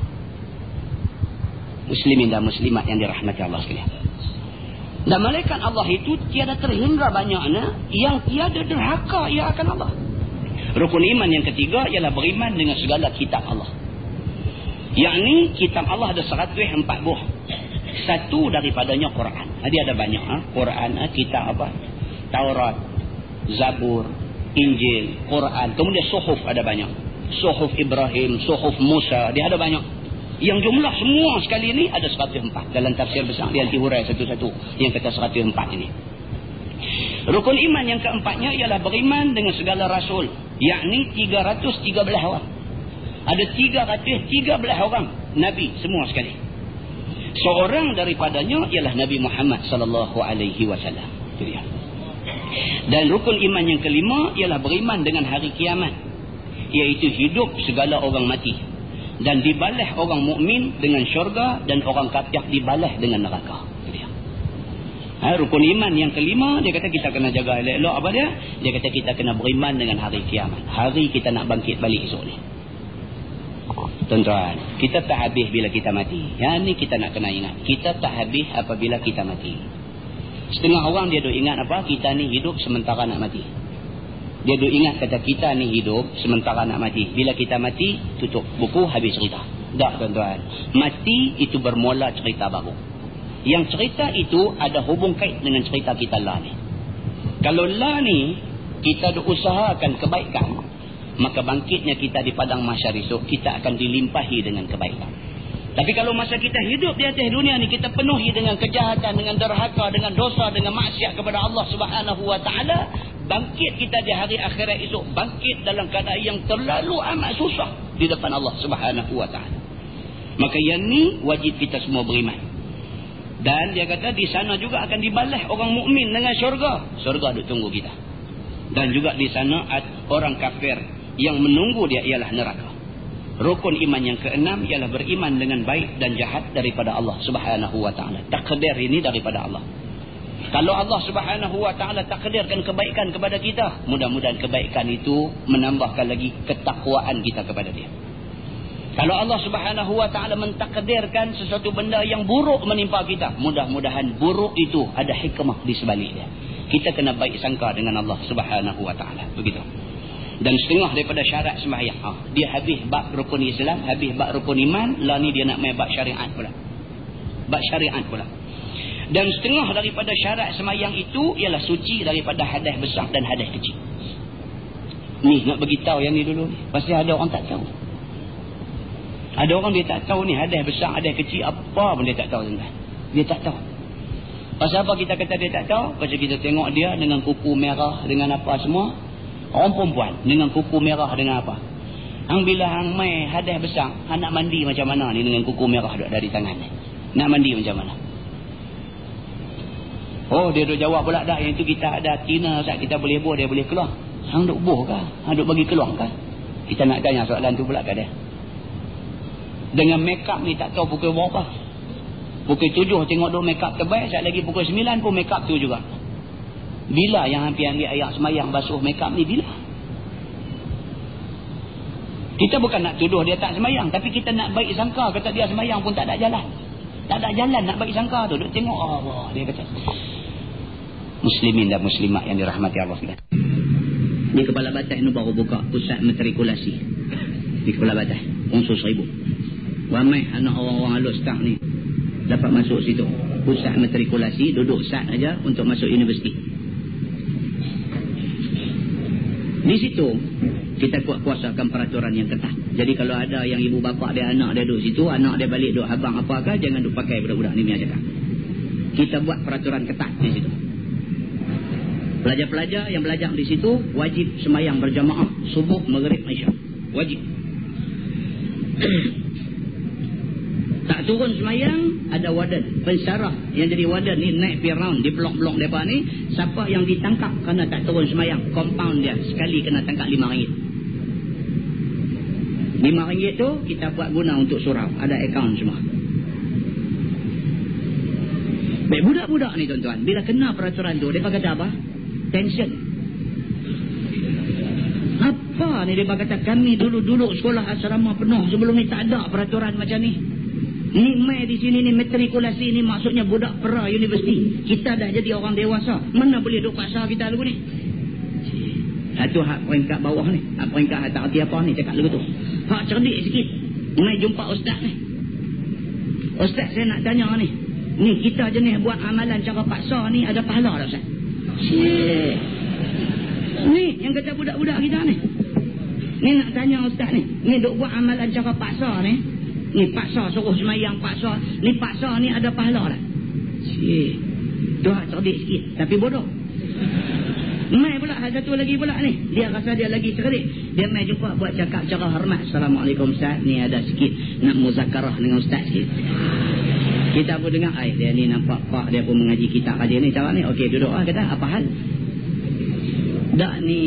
Muslimin dan muslimat yang dirahmati Allah sekalian. Dan malaikat Allah itu tiada terhingga banyaknya yang tiada derhaka ia akan Allah. Rukun iman yang ketiga ialah beriman dengan segala kitab Allah. Yakni kitab Allah ada 104 buah. Satu daripadanya Quran. Dia ada banyak. Quran, kitab apa? Taurat, Zabur, Injil, Quran. Kemudian Suhuf ada banyak. Suhuf Ibrahim, Suhuf Musa. Dia ada banyak. Yang jumlah semua sekali ini ada 104. Dalam tafsir besar dia dihurai satu-satu. Yang kata 104 ini. Rukun iman yang keempatnya ialah beriman dengan segala rasul. Yakni 313 orang. Ada 313 orang Nabi semua sekali. Seorang daripadanya ialah Nabi Muhammad sallallahu alaihi wasallam. Itu dia. Dan rukun iman yang kelima ialah beriman dengan hari kiamat, iaitu hidup segala orang mati dan dibalas orang mukmin dengan syurga dan orang kafir dibalas dengan neraka. Itu dia. Rukun iman yang kelima, dia kata kita kena jaga elok-elok apa dia? Dia kata kita kena beriman dengan hari kiamat. Hari kita nak bangkit balik esok ni. Tuan-tuan, kita tak habis bila kita mati. Yang ni kita nak kena ingat. Kita tak habis apabila kita mati. Setengah orang dia duk ingat apa? Kita ni hidup sementara nak mati. Dia duk ingat kata kita ni hidup sementara nak mati. Bila kita mati, tutup buku, habis cerita. Tak, tuan-tuan. Mati itu bermula cerita baru. Yang cerita itu ada hubung kait dengan cerita kita lah ni. Kalau lah ni kita duk usahakan kebaikan, maka bangkitnya kita di padang mahsyar esok, kita akan dilimpahi dengan kebaikan. Tapi kalau masa kita hidup di atas dunia ni, kita penuhi dengan kejahatan, dengan derhaka, dengan dosa, dengan maksiat kepada Allah Subhanahu Wa Taala, bangkit kita di hari akhirat esok, bangkit dalam keadaan yang terlalu amat susah di depan Allah Subhanahu Wa Taala. Maka yang ni wajib kita semua beriman. Dan dia kata di sana juga akan dibalas orang mukmin dengan syurga. Syurga duk tunggu kita. Dan juga di sana orang kafir yang menunggu dia ialah neraka. Rukun iman yang keenam ialah beriman dengan baik dan jahat daripada Allah Subhanahu Wa Taala. Takdir ini daripada Allah. Kalau Allah Subhanahu Wa Taala takdirkan kebaikan kepada kita, mudah-mudahan kebaikan itu menambahkan lagi ketakwaan kita kepada dia. Kalau Allah Subhanahu Wa Taala mentakdirkan sesuatu benda yang buruk menimpa kita, mudah-mudahan buruk itu ada hikmah di sebaliknya. Kita kena baik sangka dengan Allah Subhanahu Wa Taala. Begitu. Dan setengah daripada syarat sembahyang, dia habis bab rukun Islam, habis bab rukun iman, lah ni dia nak main bab syariat pula. Bab syariat pula. Dan setengah daripada syarat sembahyang itu ialah suci daripada hadas besar dan hadas kecil. Ni nak beritahu yang ni dulu ni, pasti ada orang tak tahu. Ada orang dia tak tahu ni hadas besar, hadas kecil, apa pun dia tak tahu tuan-tuan. Dia tak tahu. Pasal apa kita kata dia tak tahu? Pasal kita tengok dia dengan kuku merah, dengan apa semua. Orang perempuan dengan kuku merah, dengan apa. Hang bila hang mai hadas besar, hang nak mandi macam mana ni dengan kuku merah duduk dari tangan ni? Nak mandi macam mana? Oh, dia duk jawab pula dah, yang itu kita ada tina Ustaz, kita boleh buh, dia boleh keluar. Hang duk buh kah? Hang duk bagi keluar kah? Kita nak tanya soalan tu pula kat dia. Dengan make up ni tak tahu pukul berapa. Pukul 7 tengok duk make up terbaik, sekali lagi pukul 9 pun make up tu juga. Bila yang hampir ambil air semayang basuh make up ni, bila? Kita bukan nak tuduh dia tak semayang, tapi kita nak baik sangka kata dia semayang pun tak ada jalan. Tak ada jalan nak baik sangka tu. Duk tengok Allah, dia kata. Muslimin dan muslimat yang dirahmati Allah sekalian. Di Kepala Batas ni baru buka pusat matrikulasi. Di Kepala Batas, Unsur 1000. Ramai anak orang-orang halus tak ni dapat masuk situ. Pusat matrikulasi, duduk sat aja untuk masuk universiti. Di situ kita kuat-kuasakan peraturan yang ketat. Jadi kalau ada yang ibu bapa dia, anak dia duduk situ, anak dia balik duduk abang apakah, jangan duduk pakai budak-budak ni, Mia cakap. Kita buat peraturan ketat di situ. Pelajar-pelajar yang belajar di situ wajib sembahyang berjamaah subuh, maghrib, isyak. Wajib. Tak turun sembahyang, ada wadan, pensyarah yang jadi wadan ni naik pergi round di blok-blok depa ni. Siapa yang ditangkap kerana tak turun sembahyang, compound dia sekali kena tangkap RM5. RM5 tu kita buat guna untuk surau, ada akaun semua. Baik, budak-budak ni tuan-tuan, bila kena peraturan tu, mereka kata apa? Tension. Apa ni dia kata, kami dulu sekolah asrama penuh, sebelum ni tak ada peraturan macam ni. Ni mai di sini ni matrikulasi ni maksudnya budak pra universiti. Kita dah jadi orang dewasa, mana boleh duk paksa kita lagu ni. Satu hak peringkat bawah ni, hak peringkat tak arti apa ni cakap lagu tu. Hak cerdik sikit, mai jumpa ustaz ni. Ustaz, saya nak tanya ni, ni kita jenis buat amalan cara paksa ni ada pahala tak ustaz? Ni yang kata budak-budak kita ni. Ni nak tanya ustaz ni duk buat amalan cara paksa ni. Ni paksa suruh semayang, paksa. Ni paksa ni ada pahala tak? Tu hak cerdik sikit, tapi bodoh. Mai pula satu lagi pula ni, dia rasa dia lagi cerdik. Dia mai jumpa buat cakap cara hormat. Assalamualaikum ustaz, ni ada sikit nak muzakarah dengan ustaz sikit. Kita pun dengar, dia ni nampak pak dia pun mengaji kitab aja ni cara ni. Okey, duduk kata apa hal? Dak ni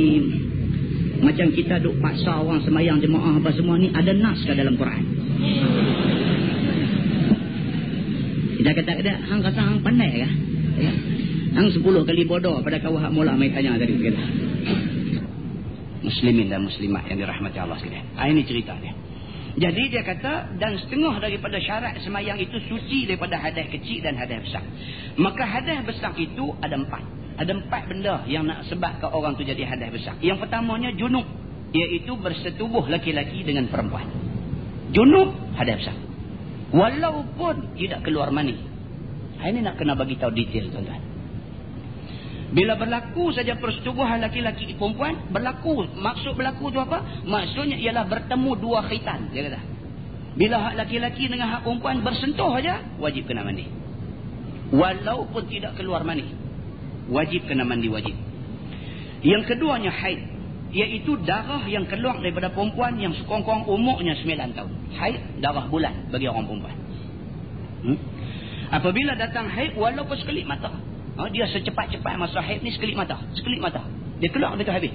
macam kita duk paksa orang semayang jemaah apa semua ni, ada nas ke dalam Quran? Kita kata hang rasa hang pandai ke? Ya. Hang 10 kali bodoh pada kau hak mula mai tanya tadi kata. Muslimin dan muslimat yang dirahmati Allah sekalian. Ini cerita dia. Jadi dia kata, dan setengah daripada syarat semayang itu suci daripada hadas kecil dan hadas besar. Maka hadas besar itu ada 4. Ada 4 benda yang nak sebabkan orang tu jadi hadas besar. Yang pertamanya junub, iaitu bersetubuh laki-laki dengan perempuan. Junub hadas besar. Walaupun tidak keluar mani. Ini nak kena bagi tahu detail tuan-tuan. Bila berlaku saja persetubuhan laki-laki perempuan, berlaku, maksud berlaku tu apa? Maksudnya ialah bertemu dua khitan, dia kata. Bila hak laki-laki dengan hak perempuan bersentuh aja, wajib kena mandi. Walaupun tidak keluar mani, wajib kena mandi, wajib. Yang keduanya haid, iaitu darah yang keluar daripada perempuan yang sekurang-kurang umurnya 9 tahun. Haid, darah bulan bagi orang perempuan. Apabila datang haid, walaupun sekelip mata, dia secepat-cepat masa haid ni sekelip mata. Dia keluar betul habis.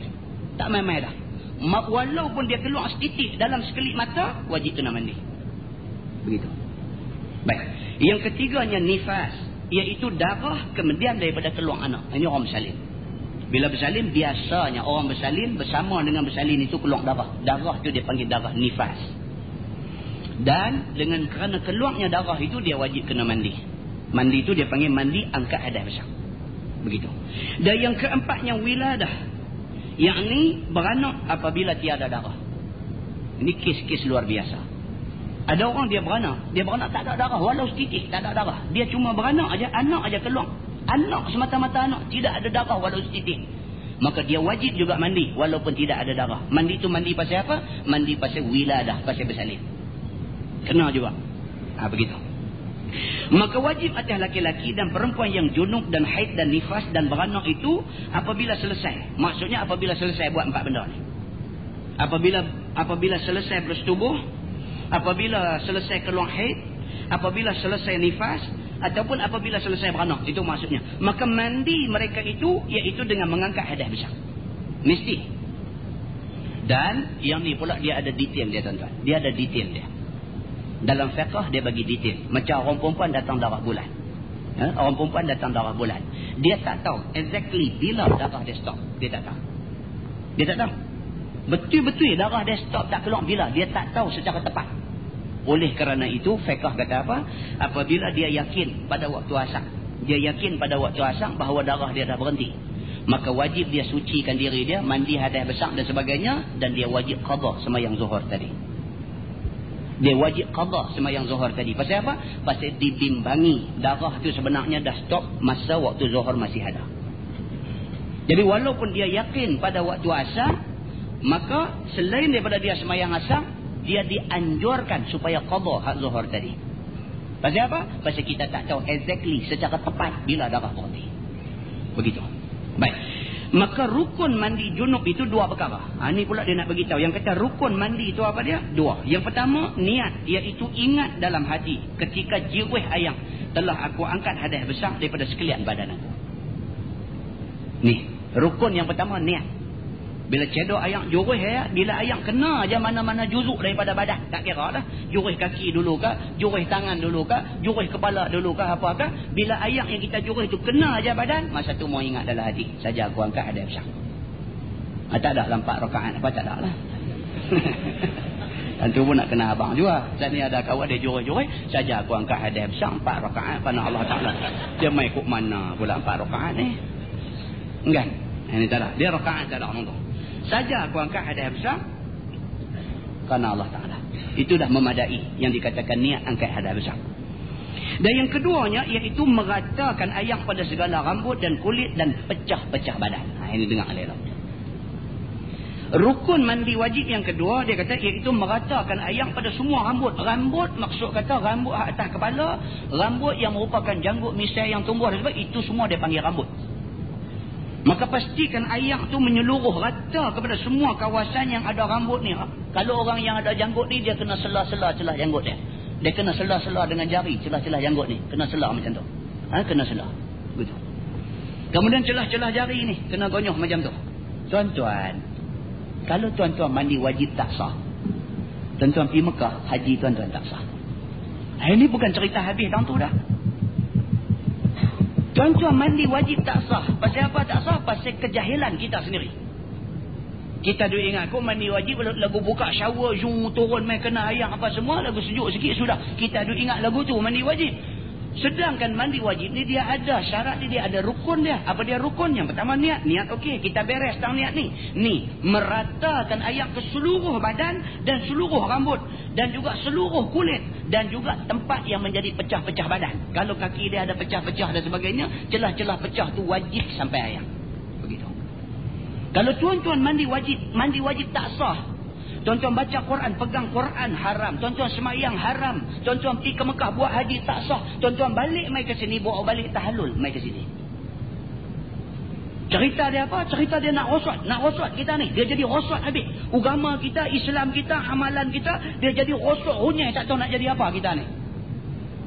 Tak main-main dah. Walaupun dia keluar setitik dalam sekelip mata, wajib kena mandi. Begitu. Baik. Yang ketiganya nifas, iaitu darah kemudian daripada keluar anak. Ini orang bersalin. Bila bersalin, biasanya orang bersalin bersama dengan bersalin itu keluar darah. Darah itu dia panggil darah nifas. Dan dengan kerana keluarnya darah itu, dia wajib kena mandi. Mandi itu dia panggil mandi angkat hadas besar. Begitu. Dan yang keempatnya wiladah, yakni beranak apabila tiada darah. Ini kes-kes luar biasa. Ada orang dia beranak tak ada darah, walau setitik tak ada darah. Dia cuma beranak aja, anak aja keluar. Anak semata-mata anak, tidak ada darah walau setitik. Maka dia wajib juga mandi walaupun tidak ada darah. Mandi itu mandi pasal apa? Mandi pasal wiladah, pasal bersalin. Kena juga. Begitu. Maka wajib atas laki-laki dan perempuan yang junub dan haid dan nifas dan beranak itu apabila selesai. Maksudnya apabila selesai buat 4 benda ni. Apabila selesai bersetubuh, apabila selesai keluar haid, apabila selesai nifas, ataupun apabila selesai beranak. Itu maksudnya. Maka mandi mereka itu iaitu dengan mengangkat hadas besar. Mesti. Dan yang ni pula dia ada detail dia, tuan-tuan. Dia ada detail dia. Dalam fiqh dia bagi detail. Macam orang perempuan datang darah bulan. Orang perempuan datang darah bulan. Dia tak tahu exactly bila darah dia stop. Dia tak tahu. Dia tak tahu. Betul-betul darah dia stop tak keluar bila. Dia tak tahu secara tepat. Oleh kerana itu fiqh kata apa? Apabila dia yakin pada waktu asar. Dia yakin pada waktu asar bahawa darah dia dah berhenti. Maka wajib dia sucikan diri dia. Mandi hadas besar dan sebagainya. Dan dia wajib qadha sembahyang zuhur tadi. Dia wajib qadha sembahyang zuhur tadi. Pasal apa? Pasal dibimbangi darah tu sebenarnya dah stop masa waktu zuhur masih ada. Jadi walaupun dia yakin pada waktu asar, maka selain daripada dia sembahyang asar, dia dianjurkan supaya qadha hak zuhur tadi. Pasal apa? Pasal kita tak tahu exactly secara tepat bila darah berhenti. Begitu. Baik. Maka rukun mandi junub itu 2 perkara. Ini pula dia nak beritahu. Yang kata rukun mandi itu apa dia? 2. Yang pertama, niat. Iaitu ingat dalam hati. Ketika jirih ayam telah aku angkat hadas besar daripada sekalian badan aku. Ni, rukun yang pertama, niat. Bila cedok ayam jurih ayam, bila ayam kena aja mana-mana juzuk daripada badan. Tak kira dah. Jurih kaki dulu ke, jurih tangan dulu ke, jurih kepala dulu ke, apakah. Bila ayam yang kita jurih tu kena aja badan, masa tu mau ingat dalam hati. Saja aku angkat hadas besar. Tak ada lah 4 rakaat apa, tak ada lah. Dan tu pun nak kena abang juga. Saat ni ada kawan dia jurih-jurih, saja aku angkat hadas besar 4 rakaat. Kerana Allah Ta'ala. Dia main ikut mana pula 4 rakaat ni. Kan? Ini tak ada. Dia rakaat tak ada orang tu. Saja aku angkat hadas besar kerana Allah Ta'ala. Itu dah memadai yang dikatakan niat angkat hadas besar. Dan yang keduanya iaitu meratakan air pada segala rambut dan kulit dan pecah-pecah badan. Ini dengar elok. Rukun mandi wajib yang kedua dia kata iaitu meratakan air pada semua rambut. Rambut maksud kata rambut atas kepala, rambut yang merupakan janggut misai yang tumbuh dan sebagainya, itu semua dia panggil rambut. Maka pastikan air tu menyeluruh rata kepada semua kawasan yang ada rambut ni. Kalau orang yang ada janggut ni, dia kena sela-sela celah janggut dia. Dia kena sela-sela dengan jari celah-celah janggut ni. Kena sela macam tu. Kena sela. Begitu. Kemudian celah-celah jari ni kena gonyoh macam tu. Tuan-tuan, kalau tuan-tuan mandi wajib tak sah. Tuan-tuan pergi Mekah, haji tuan-tuan tak sah. Ini bukan cerita habis tahun tu dah. Tuan-tuan mandi wajib tak sah. Pasal apa tak sah? Pasal kejahilan kita sendiri. Kita duk ingat kau mandi wajib lagu buka shower, zoom, turun main kena air apa semua, lagu sejuk sikit sudah. Kita duk ingat lagu tu mandi wajib. Sedangkan mandi wajib ni dia ada syarat dia ada rukun dia. Apa dia rukun? Yang pertama niat. Niat okey, kita beres tentang niat ni. Ni, meratakan air ke seluruh badan dan seluruh rambut dan juga seluruh kulit dan juga tempat yang menjadi pecah-pecah badan. Kalau kaki dia ada pecah-pecah dan sebagainya, celah-celah pecah tu wajib sampai air. Begitu. Kalau tuan-tuan mandi wajib tak sah. Tuan-tuan baca Quran, pegang Quran haram. Tuan-tuan semayang haram. Tuan-tuan pergi ke Mekah buat haji tak sah. Tuan-tuan balik mai ke sini, bawa balik tahallul mai ke sini. Cerita dia apa? Cerita dia nak rosat. Nak rosat kita ni. Dia jadi rosat habis. Agama kita, Islam kita, amalan kita, dia jadi rosat hunyai, tak tahu nak jadi apa kita ni.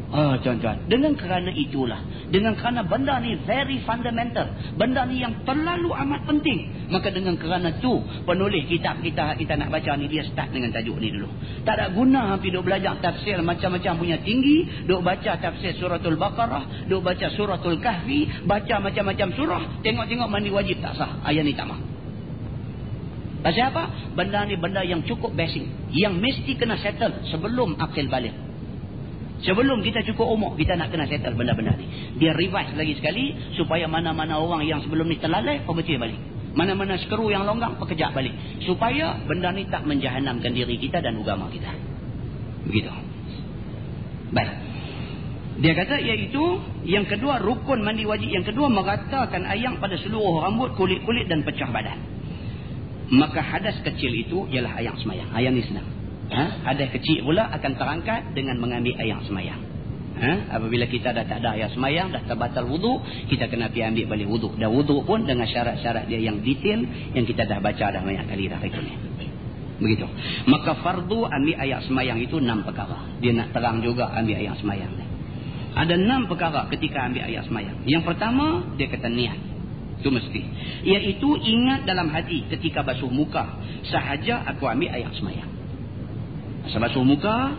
Tuan-tuan, dengan kerana itulah, dengan kerana benda ni very fundamental, benda ni yang terlalu amat penting, maka dengan kerana tu penulis kitab kita nak baca ni, dia start dengan tajuk ni dulu. Tak ada guna hampir duk belajar tafsir macam-macam punya tinggi, duk baca tafsir suratul Baqarah, duk baca suratul Kahfi, baca macam-macam surah, tengok-tengok mandi wajib tak sah. Ayat ni tak mah. Pasal apa? Benda ni benda yang cukup basic, yang mesti kena settle sebelum akil balik. Sebelum kita cukup umur, kita nak kena settle benda-benda ni. Dia revise lagi sekali supaya mana-mana orang yang sebelum ni terlalai, perbetul balik. Mana-mana sekeru yang longgang, perkejap balik. Supaya benda ni tak menjahanamkan diri kita dan agama kita. Begitu. Baik. Dia kata iaitu yang kedua, rukun mandi wajib. Yang kedua, meratakan air pada seluruh rambut, kulit-kulit dan pecah badan. Maka hadas kecil itu ialah air semayang. Air ni senang. Hadas kecil pula akan terangkat dengan mengambil air semayang. Apabila kita dah tak ada air semayang, dah terbatal wuduk, kita kena pergi ambil balik wuduk. Dan wuduk pun dengan syarat-syarat dia yang detail, yang kita dah baca dah banyak kali dah itu ni. Begitu. Maka fardu ambil air semayang itu 6 perkara. Dia nak terang juga ambil air semayang ni. Ada 6 perkara ketika ambil air semayang. Yang pertama, dia kata niat. Itu mesti. Iaitu ingat dalam hati ketika basuh muka, sahaja aku ambil air semayang. Masa basuh muka,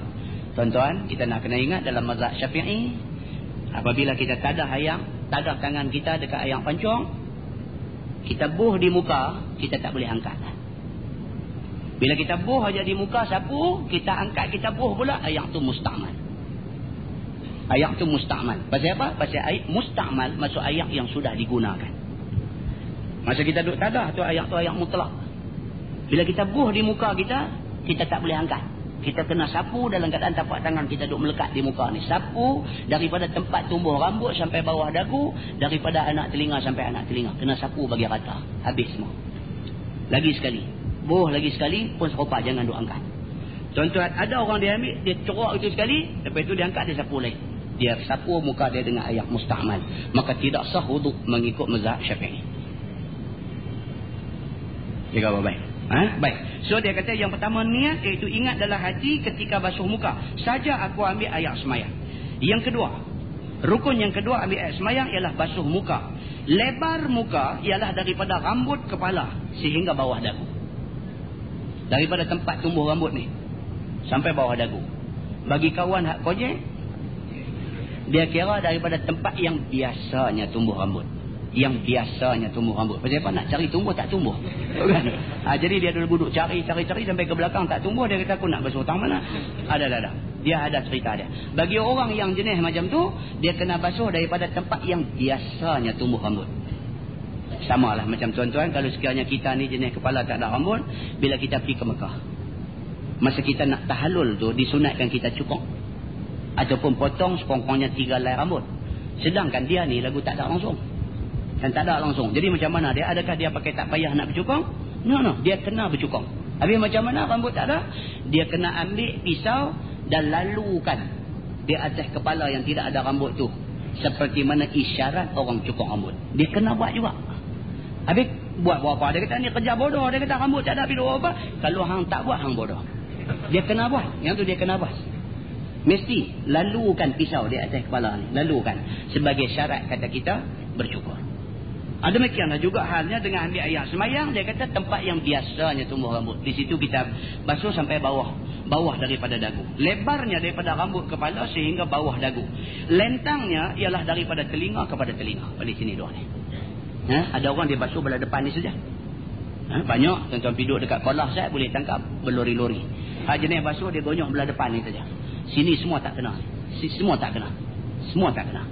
tuan-tuan, kita nak kena ingat dalam mazhab Syafi'i, apabila kita tak ada air, tak ada tangan kita dekat air pancung, kita buh di muka, kita tak boleh angkat. Bila kita buh aja di muka sapu, kita angkat, kita buh pula, air tu musta'mal. Air tu musta'mal. Pasal apa? Pasal air musta'mal maksud air yang sudah digunakan. Masa kita duduk tadah tu air mutlak. Bila kita buh di muka kita, kita tak boleh angkat. Kita kena sapu dalam keadaan tapak tangan kita duduk melekat di muka ni. Sapu daripada tempat tumbuh rambut sampai bawah dagu, daripada anak telinga sampai anak telinga. Kena sapu bagi rata. Habis semua. Lagi sekali. Buh lagi sekali pun serupa, jangan duk angkat. Tuan-tuan, ada orang dia ambil, dia corak itu sekali, lepas itu dia angkat, dia sapu lagi. Dia sapu muka dia dengan air musta'mal. Maka tidak sah wuduk mengikut mazhab Syafi'i. Jaga baik. Baik. So dia kata yang pertama niat, iaitu ingat dalam hati ketika basuh muka, saja aku ambil air semayang. Yang kedua, rukun yang kedua ambil air semayang ialah basuh muka. Lebar muka ialah daripada rambut kepala sehingga bawah dagu. Daripada tempat tumbuh rambut ni sampai bawah dagu. Bagi kawan hak projek, dia kira daripada tempat yang biasanya tumbuh rambut. Yang biasanya tumbuh rambut. Pasal apa? Nak cari tumbuh tak tumbuh. Kan? Jadi dia dulu duduk cari sampai ke belakang tak tumbuh. Dia kata aku nak basuh tang mana? Ada. Dia ada cerita dia. Bagi orang yang jenis macam tu, dia kena basuh daripada tempat yang biasanya tumbuh rambut. Sama lah macam tuan-tuan, kalau sekiranya kita ni jenis kepala tak ada rambut, bila kita pergi ke Mekah, masa kita nak tahallul tu, disunatkan kita cukur ataupun potong sepongkongnya 3 helai rambut. Sedangkan dia ni lagu tak ada langsung. Dan tak ada langsung. Jadi macam mana dia? Adakah dia pakai tak payah nak bercukur? No. Dia kena bercukur. Habis macam mana rambut tak ada? Dia kena ambil pisau dan lalukan di atas kepala yang tidak ada rambut tu. Seperti mana isyarat orang cukur rambut. Dia kena buat juga. Habis buat apa? Dia kata ni kerja bodoh. Dia kata rambut tak ada bila apa? Kalau hang tak buat, hang bodoh. Dia kena buat. Yang tu dia kena buat. Mesti lalukan pisau di atas kepala ni. Lalukan. Sebagai syarat kata kita bercukur. Demikianlah juga halnya dengan ambil air semayang. Dia kata tempat yang biasanya tumbuh rambut. Di situ kita basuh sampai bawah daripada dagu. Lebarnya daripada rambut kepala sehingga bawah dagu. Lentangnya ialah daripada telinga kepada telinga. Pada sini doang ni. Ada orang dia basuh belah depan ni saja. Banyak tuan-tuan duduk dekat kolah saya boleh tangkap berlori-lori. Jenis basuh dia gonyok belah depan ni saja. Sini semua tak kena. Semua tak kena.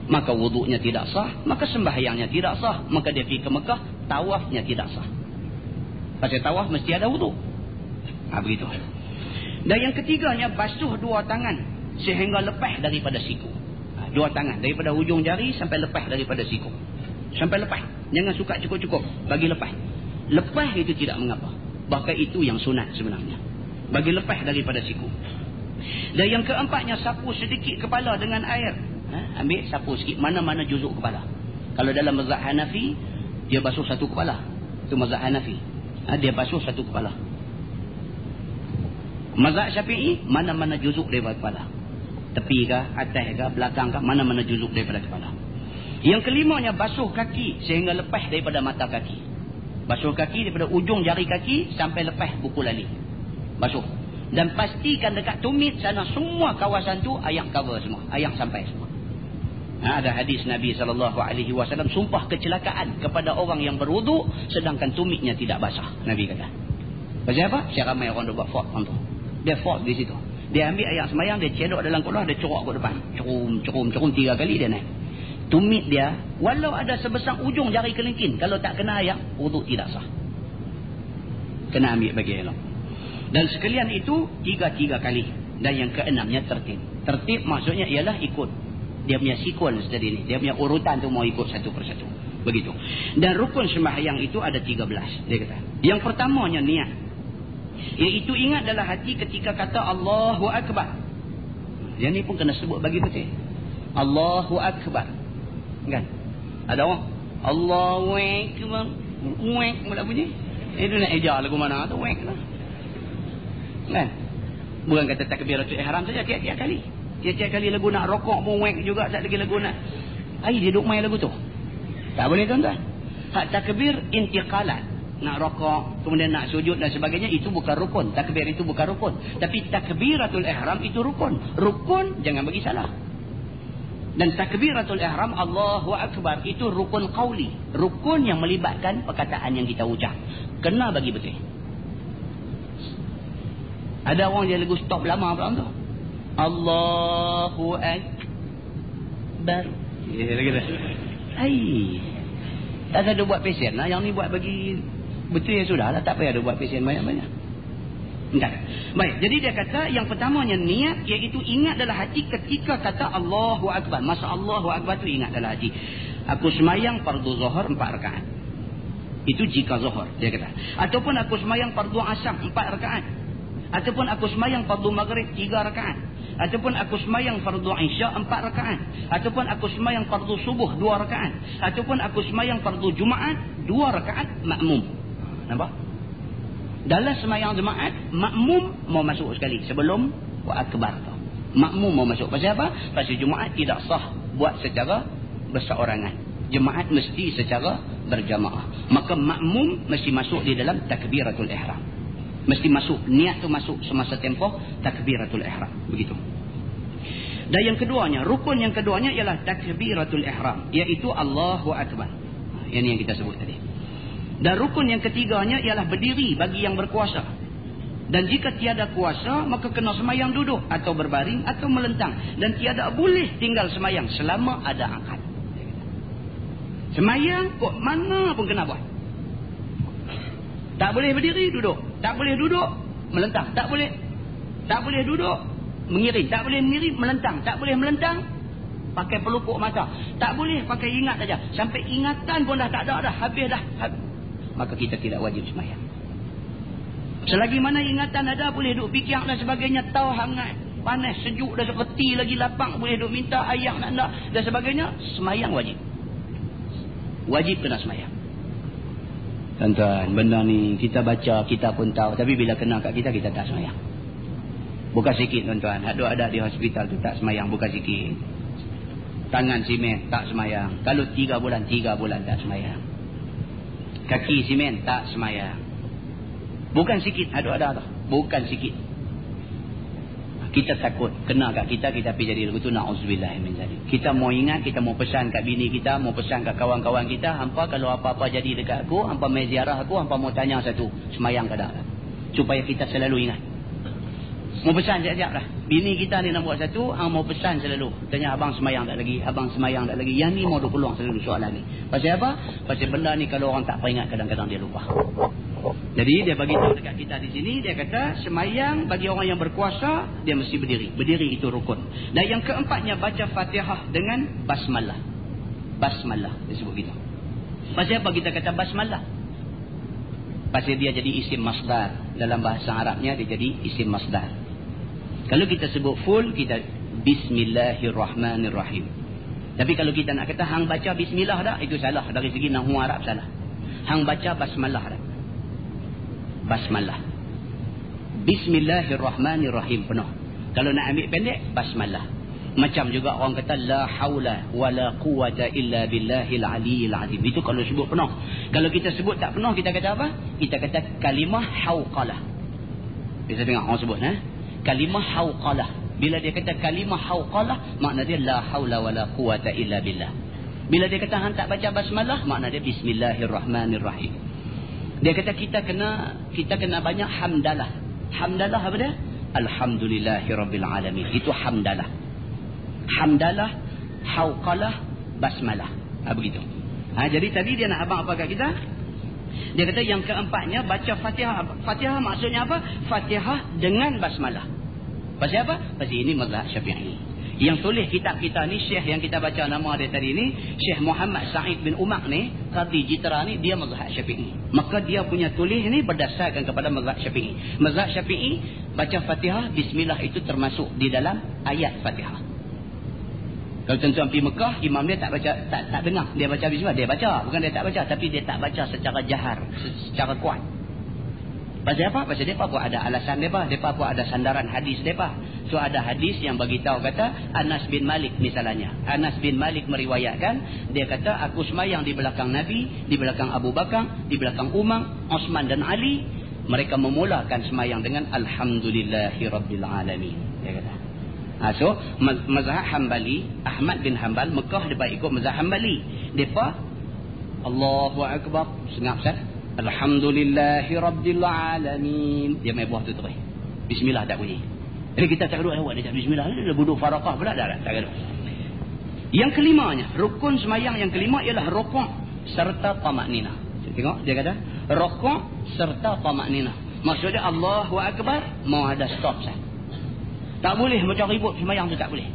Maka wuduknya tidak sah, maka sembahyangnya tidak sah, maka dia pergi ke Mekah, tawafnya tidak sah. Pasal tawaf mesti ada wuduk. Begitu. Dan yang ketiganya, basuh 2 tangan sehingga lepas daripada siku. 2 tangan daripada hujung jari sampai lepas daripada siku. Sampai lepas. Jangan suka cukup-cukup, bagi lepas. Lepas itu tidak mengapa. Bahkan itu yang sunat sebenarnya. Bagi lepas daripada siku. Dan yang keempatnya, sapu sedikit kepala dengan air. Ambil sapu sikit mana-mana juzuk kepala. Kalau dalam mazhab Hanafi, dia basuh 1 kepala. Itu mazhab Hanafi. Dia basuh 1 kepala. Mazhab Syafi'i, mana-mana juzuk daripada kepala. Tepi ke, atas ke, belakang ke, mana-mana juzuk daripada kepala. Yang kelimanya, basuh kaki sehingga lepas daripada mata kaki. Basuh kaki daripada ujung jari kaki sampai lepas buku lali. Basuh. Dan pastikan dekat tumit sana semua kawasan tu air cover semua. Air sampai semua. Ada hadis Nabi SAW sumpah kecelakaan kepada orang yang berwuduk sedangkan tumitnya tidak basah. Nabi kata. Pasal apa? Saya ramai orang buat fault tu. Dia fault di situ. Dia ambil air semayang, dia cedok dalam kolah, dia corok ke depan. Cerum 3 kali dia naik. Tumit dia, walau ada sebesar ujung jari kelingking, kalau tak kena air, wuduk tidak sah. Kena ambil bagi elok. Dan sekalian itu 3 kali. Dan yang keenamnya tertib. Tertib maksudnya ialah ikut. Dia punya sequence tadi ni. Dia punya urutan tu mau ikut satu persatu. Begitu. Dan rukun sembahyang itu ada 13. Dia kata. Yang pertamanya niat. Iaitu ingat dalam hati ketika kata Allahu Akbar. Yang ni pun kena sebut bagi betul. Allahu Akbar. Kan? Ada orang Allahu Akbar. Wek mula bunyi. Itu nak ejar lagu mana tu wek lah. Kan? Bukan kata takbiratul ihram saja, tiap-tiap kali. Tiap-tiap kali lagu nak rokok pun wek juga, tak lagi lagu nak. Ai dia duk main lagu tu. Tak boleh tuan-tuan. Hak takbir intiqalan. Nak rokok, kemudian nak sujud dan sebagainya, itu bukan rukun. Takbir itu bukan rukun. Tapi takbiratul ihram itu rukun. Rukun jangan bagi salah. Dan takbiratul ihram Allahu Akbar itu rukun qauli. Rukun yang melibatkan perkataan yang kita ucap. Kena bagi betul. Ada orang yang lagu stop lama pula tu. Allahu Akbar. Ya lagi dah. Ai. Tak ada buat pesen lah. Yang ni buat bagi betul ya sudah lah. Tak payah ada buat pesen banyak-banyak. Enggak. Baik, jadi dia kata yang pertamanya niat, iaitu ingat dalam hati ketika kata Allahu Akbar. Masa Allahu Akbar tu ingat dalam hati. Aku semayang fardu zuhur 4 rakaat. Itu jika zuhur, dia kata. Ataupun aku semayang fardu asar 4 rakaat. Ataupun aku semayang fardu maghrib 3 rakaat. Ataupun aku semayang fardu isya 4 rakaat. Ataupun aku semayang fardu subuh 2 rakaat. Ataupun aku semayang fardu Jumaat 2 rakaat makmum. Nampak? Dalam semayang jemaat, makmum mau masuk sekali sebelum wa akbar tu. Makmum mau masuk. Pasal apa? Pasal Jumaat tidak sah buat secara berseorangan. Jemaat mesti secara berjamaah. Maka makmum mesti masuk di dalam takbiratul ihram. Mesti masuk, niat tu masuk semasa tempoh takbiratul ihram. Begitu. Dan yang keduanya, rukun yang keduanya ialah takbiratul ihram, iaitu Allahu Akbar. Ini yang kita sebut tadi. Dan rukun yang ketiganya ialah berdiri bagi yang berkuasa. Dan jika tiada kuasa, maka kena semayang duduk atau berbaring atau melentang. Dan tiada boleh tinggal semayang selama ada akad. Semayang kok mana pun kena buat. Tak boleh berdiri, duduk. Tak boleh duduk, melentang. Tak boleh duduk, mengiring. Tak boleh mengiring, melentang. Tak boleh melentang, pakai pelupuk mata. Tak boleh pakai ingat saja. Sampai ingatan pun dah tak ada dah. Habis dah. Maka kita tidak wajib semayang. Selagi mana ingatan ada, boleh duduk fikir dan sebagainya, tahu hangat, panas, sejuk dah seperti lagi lapang, boleh duduk minta air nak dan sebagainya, semayang wajib. Wajib kena semayang. Tuan-tuan, benda ni kita baca, kita pun tahu, tapi bila kena kat kita, kita tak semayang. Bukan sikit tuan-tuan. Ada di hospital tu tak semayang, bukan sikit. Tangan simen tak semayang. Kalau 3 bulan tak semayang. Kaki simen tak semayang. Bukan sikit, ada tu. Bukan sikit. Kita takut kena kat kita pergi jadi lagu tu, na'udzubillah min zalik. Kita mau ingat, kita mau pesan kat bini kita, mau pesan kat kawan-kawan kita, hampa kalau apa-apa jadi dekat aku, hampa mai ziarah aku, hampa mau tanya satu, semayang ke tak? Supaya kita selalu ingat. Mau pesan sekejap lah. Bini kita ni nak buat satu, mau pesan selalu. Tanya abang semayang tak lagi, abang semayang tak lagi. Yang ni mau ada peluang selalu soalan ni. Pasal apa? Pasal benda ni kalau orang tak peringat, kadang-kadang dia lupa. Jadi dia bagi tahu dekat kita di sini, dia kata semayang bagi orang yang berkuasa, dia mesti berdiri. Berdiri itu rukun. Dan yang keempatnya, baca Fatihah dengan basmalah. Basmalah disebut gitu. Pasal apa kita kata basmalah? Pasal dia jadi isim masdar. Dalam bahasa Arabnya dia jadi isim masdar. Kalau kita sebut full, kita Bismillahirrahmanirrahim. Tapi kalau kita nak kata hang baca bismillah dah, itu salah. Dari segi nahwu Arab salah. Hang baca basmalah dah. Basmalah. Bismillahirrahmanirrahim penuh. Kalau nak ambil pendek, basmalah. Macam juga orang kata la haula wala quwata illa billahil aliyil azim. Itu kalau sebut penuh. Kalau kita sebut tak penuh, kita kata apa? Kita kata kalimah hauqalah. Bisa dengar orang sebut kalimah hauqalah. Bila dia kata kalimah hauqalah, makna dia la haula wala quwata illa billah. Bila dia kata hang tak baca basmalah, makna dia bismillahirrahmanirrahim. Dia kata kita kena banyak hamdalah. Hamdalah apa dia? Alhamdulillahirabbil alamin. Itu hamdalah. Hamdalah, hauqalah, basmalah. Begitu. Jadi tadi dia nak abang apa kat kita? Dia kata yang keempatnya baca Fatihah. Fatihah maksudnya apa? Fatihah dengan basmalah. Pasal apa? Pasal ini mazhab Syafi'i. Yang tulis kitab kita ni, Syekh yang kita baca nama dia tadi ni, Syekh Muhammad Sa'id bin Umar ni, Qadhi Jitra ni, dia mazhab Syafi'i. Maka dia punya tulis ni berdasarkan kepada mazhab Syafi'i. Mazhab Syafi'i, baca Fatihah, bismillah itu termasuk di dalam ayat Fatihah. Kalau tuan-tuan pergi Mekah, imam dia tak baca, tak dengar dia baca bismillah. Dia baca, bukan dia tak baca, tapi dia tak baca secara jahar, secara kuat. Pasal apa? Pasal mereka pun ada alasan mereka. Mereka pun ada sandaran hadis mereka. So ada hadis yang beritahu kata, Anas bin Malik misalnya. Anas bin Malik meriwayatkan, dia kata, aku semayang di belakang Nabi, di belakang Abu Bakar, di belakang Umar, Osman dan Ali. Mereka memulakan semayang dengan Alhamdulillahi Rabbil Alamin. Dia kata. So mazhab Hanbali, Ahmad bin Hanbal, Mekah dia ikut mazhab Hanbali. Mereka Allahu Akbar, sengap sah. Alhamdulillahi Rabbil Alamin. Dia main buah tu terus. Bismillah tak bunyi. Jadi kita tak gaduh awak dia cakap bismillah. Dia buduh farakah pula dah tak gaduh. Yang kelimanya, rukun semayang yang kelima ialah rukuk serta tamakninah. Tengok dia kata rukuk serta tamakninah. Maksudnya Allahu Akbar mau ada stop sah. Tak boleh macam ribut semayang tu, tak boleh.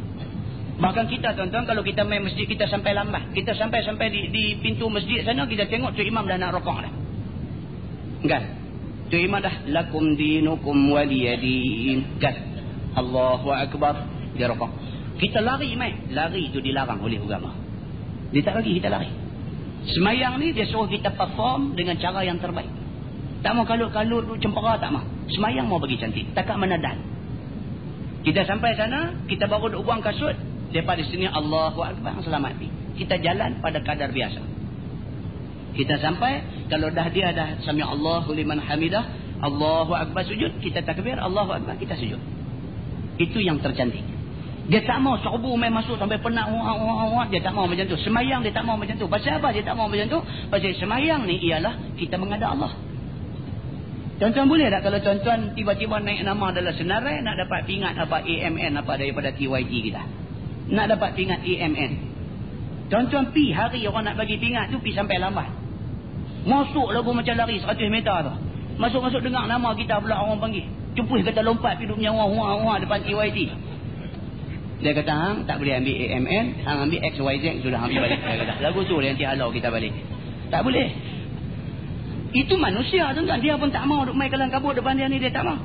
Bahkan kita tuan-tuan, kalau kita main masjid, kita sampai lambat, kita sampai di pintu masjid sana, kita tengok tu imam dah nak rukuk dah. Kan? Tu imam dah lakum dinukum waliyadin. Kan? Allahu Akbar. Dia rukuk. Kita lari main. Lari tu dilarang oleh agama. Dia tak bagi kita lari. Semayang ni dia suruh kita perform dengan cara yang terbaik. Tak mau kalut-kalut cempera, tak mau. Semayang mau bagi cantik. Takkan menadan. Kita sampai sana, kita baru duk buang kasut. Daripada sini Allahu Akbar, selamat pi. Kita jalan pada kadar biasa. Kita sampai, kalau dah dia dah sami Allahu liman hamidah, Allahu Akbar sujud, kita takbir, Allahu Akbar, kita sujud. Itu yang tercantik. Dia tak mau subuh main masuk sampai penat, dia tak mau macam tu. Semayang dia tak mau macam tu. Pasal apa dia tak mau macam tu? Pasal semayang ni ialah kita menghadap Allah. Tuan-tuan boleh tak kalau tuan-tuan tiba-tiba naik nama dalam senarai, nak dapat pingat apa AMN apa daripada TYT kita? Nak dapat pingat AMN. Tuan-tuan pi hari orang nak bagi pingat tu, pi sampai lambat. Masuk lagu macam lari 100 meter tu. Masuk-masuk dengar nama kita pula orang panggil. Cepuh kata lompat pi duduk nyawa depan TYT. Dia kata, hang tak boleh ambil AMN, hang ambil XYZ, sudah ambil balik. Dia kata, lagu tu yang nanti halau kita balik. Tak boleh. Itu manusia tu kan. Dia pun tak mau duk main kalang kabut depan dia ni, dia tak mau.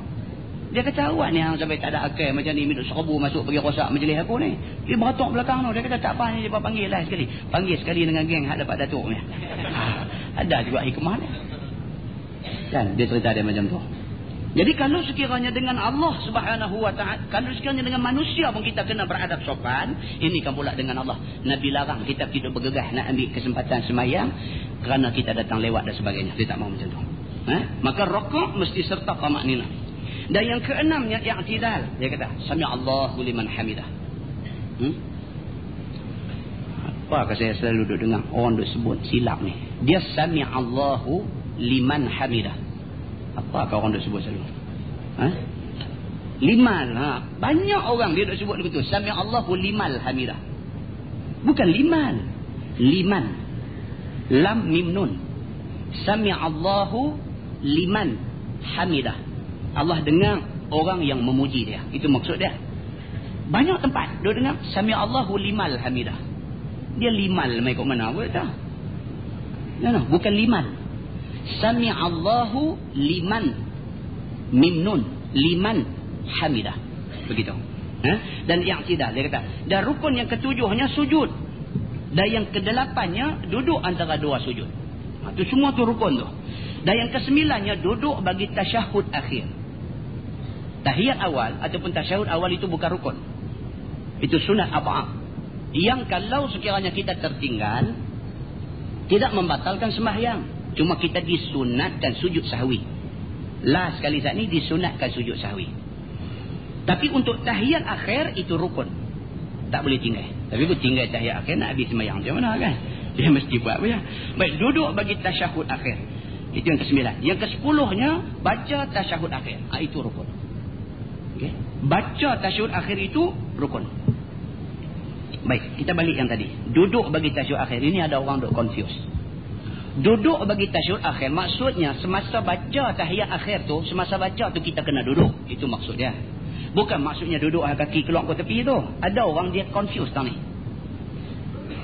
Dia kata, awak ni yang sampai tak ada akal macam ni, minum serbu masuk pergi rosak majlis aku ni. Dia beratok belakang tu. Dia kata, tak apa ni, dia panggil lah sekali. Panggil sekali dengan geng hak dapat datuk ni. Ada juga hikmah ni. Kan, dia cerita dia macam tu. Jadi kalau sekiranya dengan Allah Subhanahu wa ta'ala, kalau sekiranya dengan manusia pun kita kena beradab sopan, ini kan pula dengan Allah. Nabi larang kita tidak bergegah nak ambil kesempatan semayang kerana kita datang lewat dan sebagainya. Dia tak mahu macam tu. Maka rukuk mesti serta tamakninah. Dan yang keenamnya i'tidal. Dia kata sami Allahu liman hamidah. Apa saya selalu duduk dengar orang duk sebut silap ni. Dia sami Allahu liman hamidah. Apa kau orang duk sebut selalu? Liman. Banyak orang dia duk sebut begitu. Sami Allahu limal hamidah. Bukan liman. Liman. Lam mim nun. Sami Allahu liman hamidah. Allah dengar orang yang memuji dia. Itu maksud dia. Banyak tempat dia dengar sami Allahu limal hamidah. Dia limal mai kok mana apa tak? No, bukan liman. Sami Allahu liman mim nun liman hamidah. Begitu. Dan yang tidak dia kata. Dan rukun yang ketujuhnya sujud. Dan yang kedelapannya duduk antara dua sujud. Itu semua tu rukun tu. Dan yang kesembilannya duduk bagi tasyahud akhir. Tahiyat awal ataupun tasyahud awal itu bukan rukun. Itu sunat apa? Yang kalau sekiranya kita tertinggal tidak membatalkan sembahyang. Cuma kita disunatkan sujud sahwi. Last sekali saat ni disunatkan sujud sahwi. Tapi untuk tahiyat akhir itu rukun. Tak boleh tinggal. Tapi kalau tinggal tahiyat akhir nak habis sembahyang macam mana kan? Dia mesti buat apa ya? Baik, duduk bagi tasyahud akhir. Itu yang ke-9. Yang ke-10-nya baca tasyahud akhir. Itu rukun. Okay. Baca tasyahud akhir itu rukun. Baik, kita balik yang tadi. Duduk bagi tasyahud akhir. Ini ada orang duk confuse. Duduk bagi tasyahud akhir maksudnya semasa baca tahiyat akhir tu, semasa baca tu kita kena duduk. Itu maksud dia. Bukan maksudnya duduk kaki keluar ke tepi tu. Ada orang dia confuse tau ni.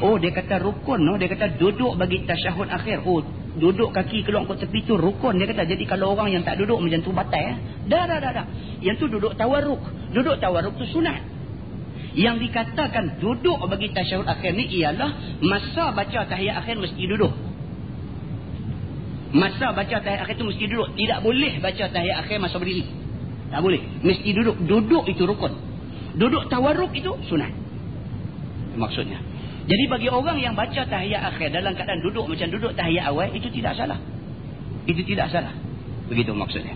Oh, dia kata rukun. Oh, dia kata duduk bagi tasyahud akhir. Oh, duduk kaki keluar ke tepi tu rukun. Dia kata, jadi kalau orang yang tak duduk macam tu batal. Dah. Yang tu duduk tawarruk. Duduk tawarruk tu sunat. Yang dikatakan duduk bagi tasyahud akhir ni ialah masa baca tahiyat akhir mesti duduk. Masa baca tahiyat akhir tu mesti duduk. Tidak boleh baca tahiyat akhir masa berdiri. Tak boleh. Mesti duduk. Duduk itu rukun. Duduk tawarruk itu sunat. Maksudnya. Jadi bagi orang yang baca tahiyat akhir dalam keadaan duduk macam duduk tahiyat awal, itu tidak salah. Itu tidak salah. Begitu maksudnya.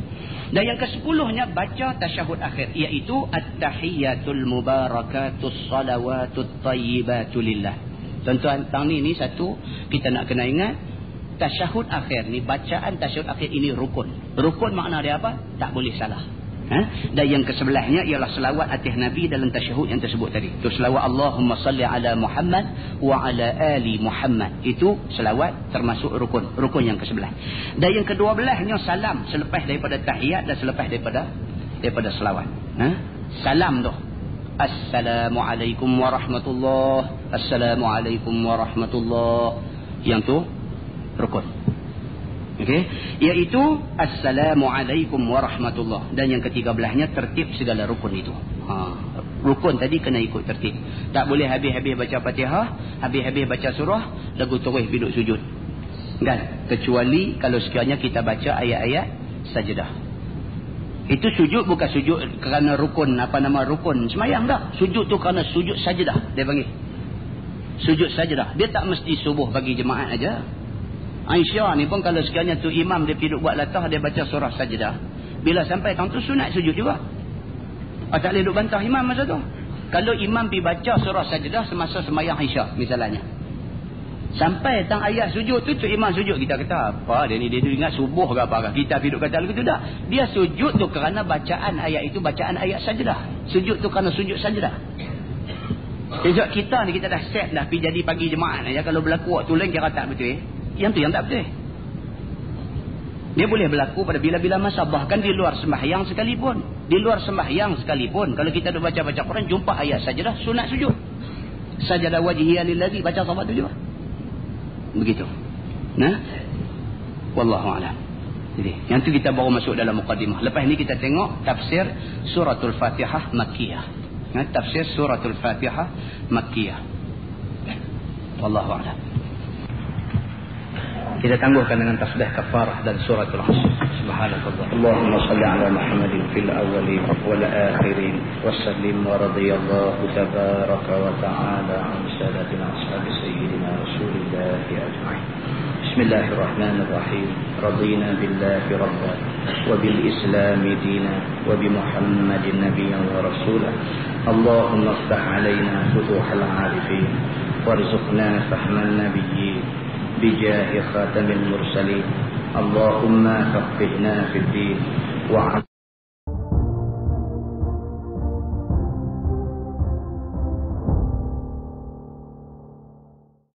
Dan yang ke-10-nya baca tasyahud akhir, iaitu at-tahiyatul mubarakatus salawatut tayyibatu lillah. Tuan-tuan, tang ni satu kita nak kena ingat, tasyahud akhir ni, bacaan tasyahud akhir ini rukun. Rukun makna dia apa? Tak boleh salah. Dan yang ke-11-nya ialah selawat atas Nabi dalam tasyahud yang tersebut tadi. Itu selawat Allahumma salli ala Muhammad wa ala ali Muhammad. Itu selawat termasuk rukun. Rukun yang ke-11. Dan yang ke-12-nya salam selepas daripada tahiyat dan selepas daripada selawat. Salam tu. Assalamualaikum warahmatullahi. Assalamualaikum warahmatullahi. Yang tu rukun. Okey, iaitu assalamualaikum warahmatullah. Dan yang ke-13-nya tertib segala rukun itu. Rukun tadi kena ikut tertib. Tak boleh habis-habis baca Fatihah, habis-habis baca surah, lagu terus duduk sujud. Kan? Kecuali kalau sekiranya kita baca ayat-ayat sajdah. Itu sujud bukan sujud kerana rukun, rukun semayang dah. Sujud tu kerana sujud sajdah dia panggil. Sujud sajdah. Dia tak mesti subuh bagi jemaat aja. Aisyah ni pun kalau sekiranya tu imam dia pergi buat latah, dia baca surah sajdah, bila sampai tang tu sunat sujud juga. Tak boleh duk bantah imam masa tu. Kalau imam pergi baca surah sajdah semasa sembahyang Aisyah misalnya, sampai tang ayat sujud tu imam sujud, kita kata apa dia ni, dia ingat subuh ke apa, kita pergi duk kata lagu tu. Tak, dia sujud tu kerana bacaan ayat itu bacaan ayat sajdah. Sujud tu kerana sujud sajdah. Sejak kita ni kita dah set dah pergi jadi pagi jemaat ya. Kalau berlaku waktu lain kira tak betul. Yang tu yang tak betul. Dia boleh berlaku pada bila-bila masa, bahkan di luar sembahyang sekalipun. Di luar sembahyang sekalipun, kalau kita dah baca-baca Quran jumpa ayat sajdah, sunat sujud. Sajadah wajhiya lillazi, baca sahabat tu juga. Begitu. Wallahu a'lam. Jadi, yang tu kita baru masuk dalam muqaddimah. Lepas ni kita tengok tafsir suratul Fatihah Makkiyah. Tafsir suratul Fatihah Makkiyah. Wallahu a'lam. Kita tangguhkan dengan tasbih kafarah dan suratul Asr. Subhanallah. Allahumma salli ala Muhammadin fil awwalin wal akhirin wa sallim wa radiyallahu tabaraka wa ta'ala an sadatina ashabi sayyidina Rasulillahi ajma'in. Bismillahirrahmanirrahim. Radina billahi rabban wa bil islam dinan wa bi Muhammadin nabiyyan wa rasulan. Allahumma iftah alaina futuhal arifin warzuqna fahman nabiyyin بجاه خاتم المرسلين. اللهم فقهنا في الدين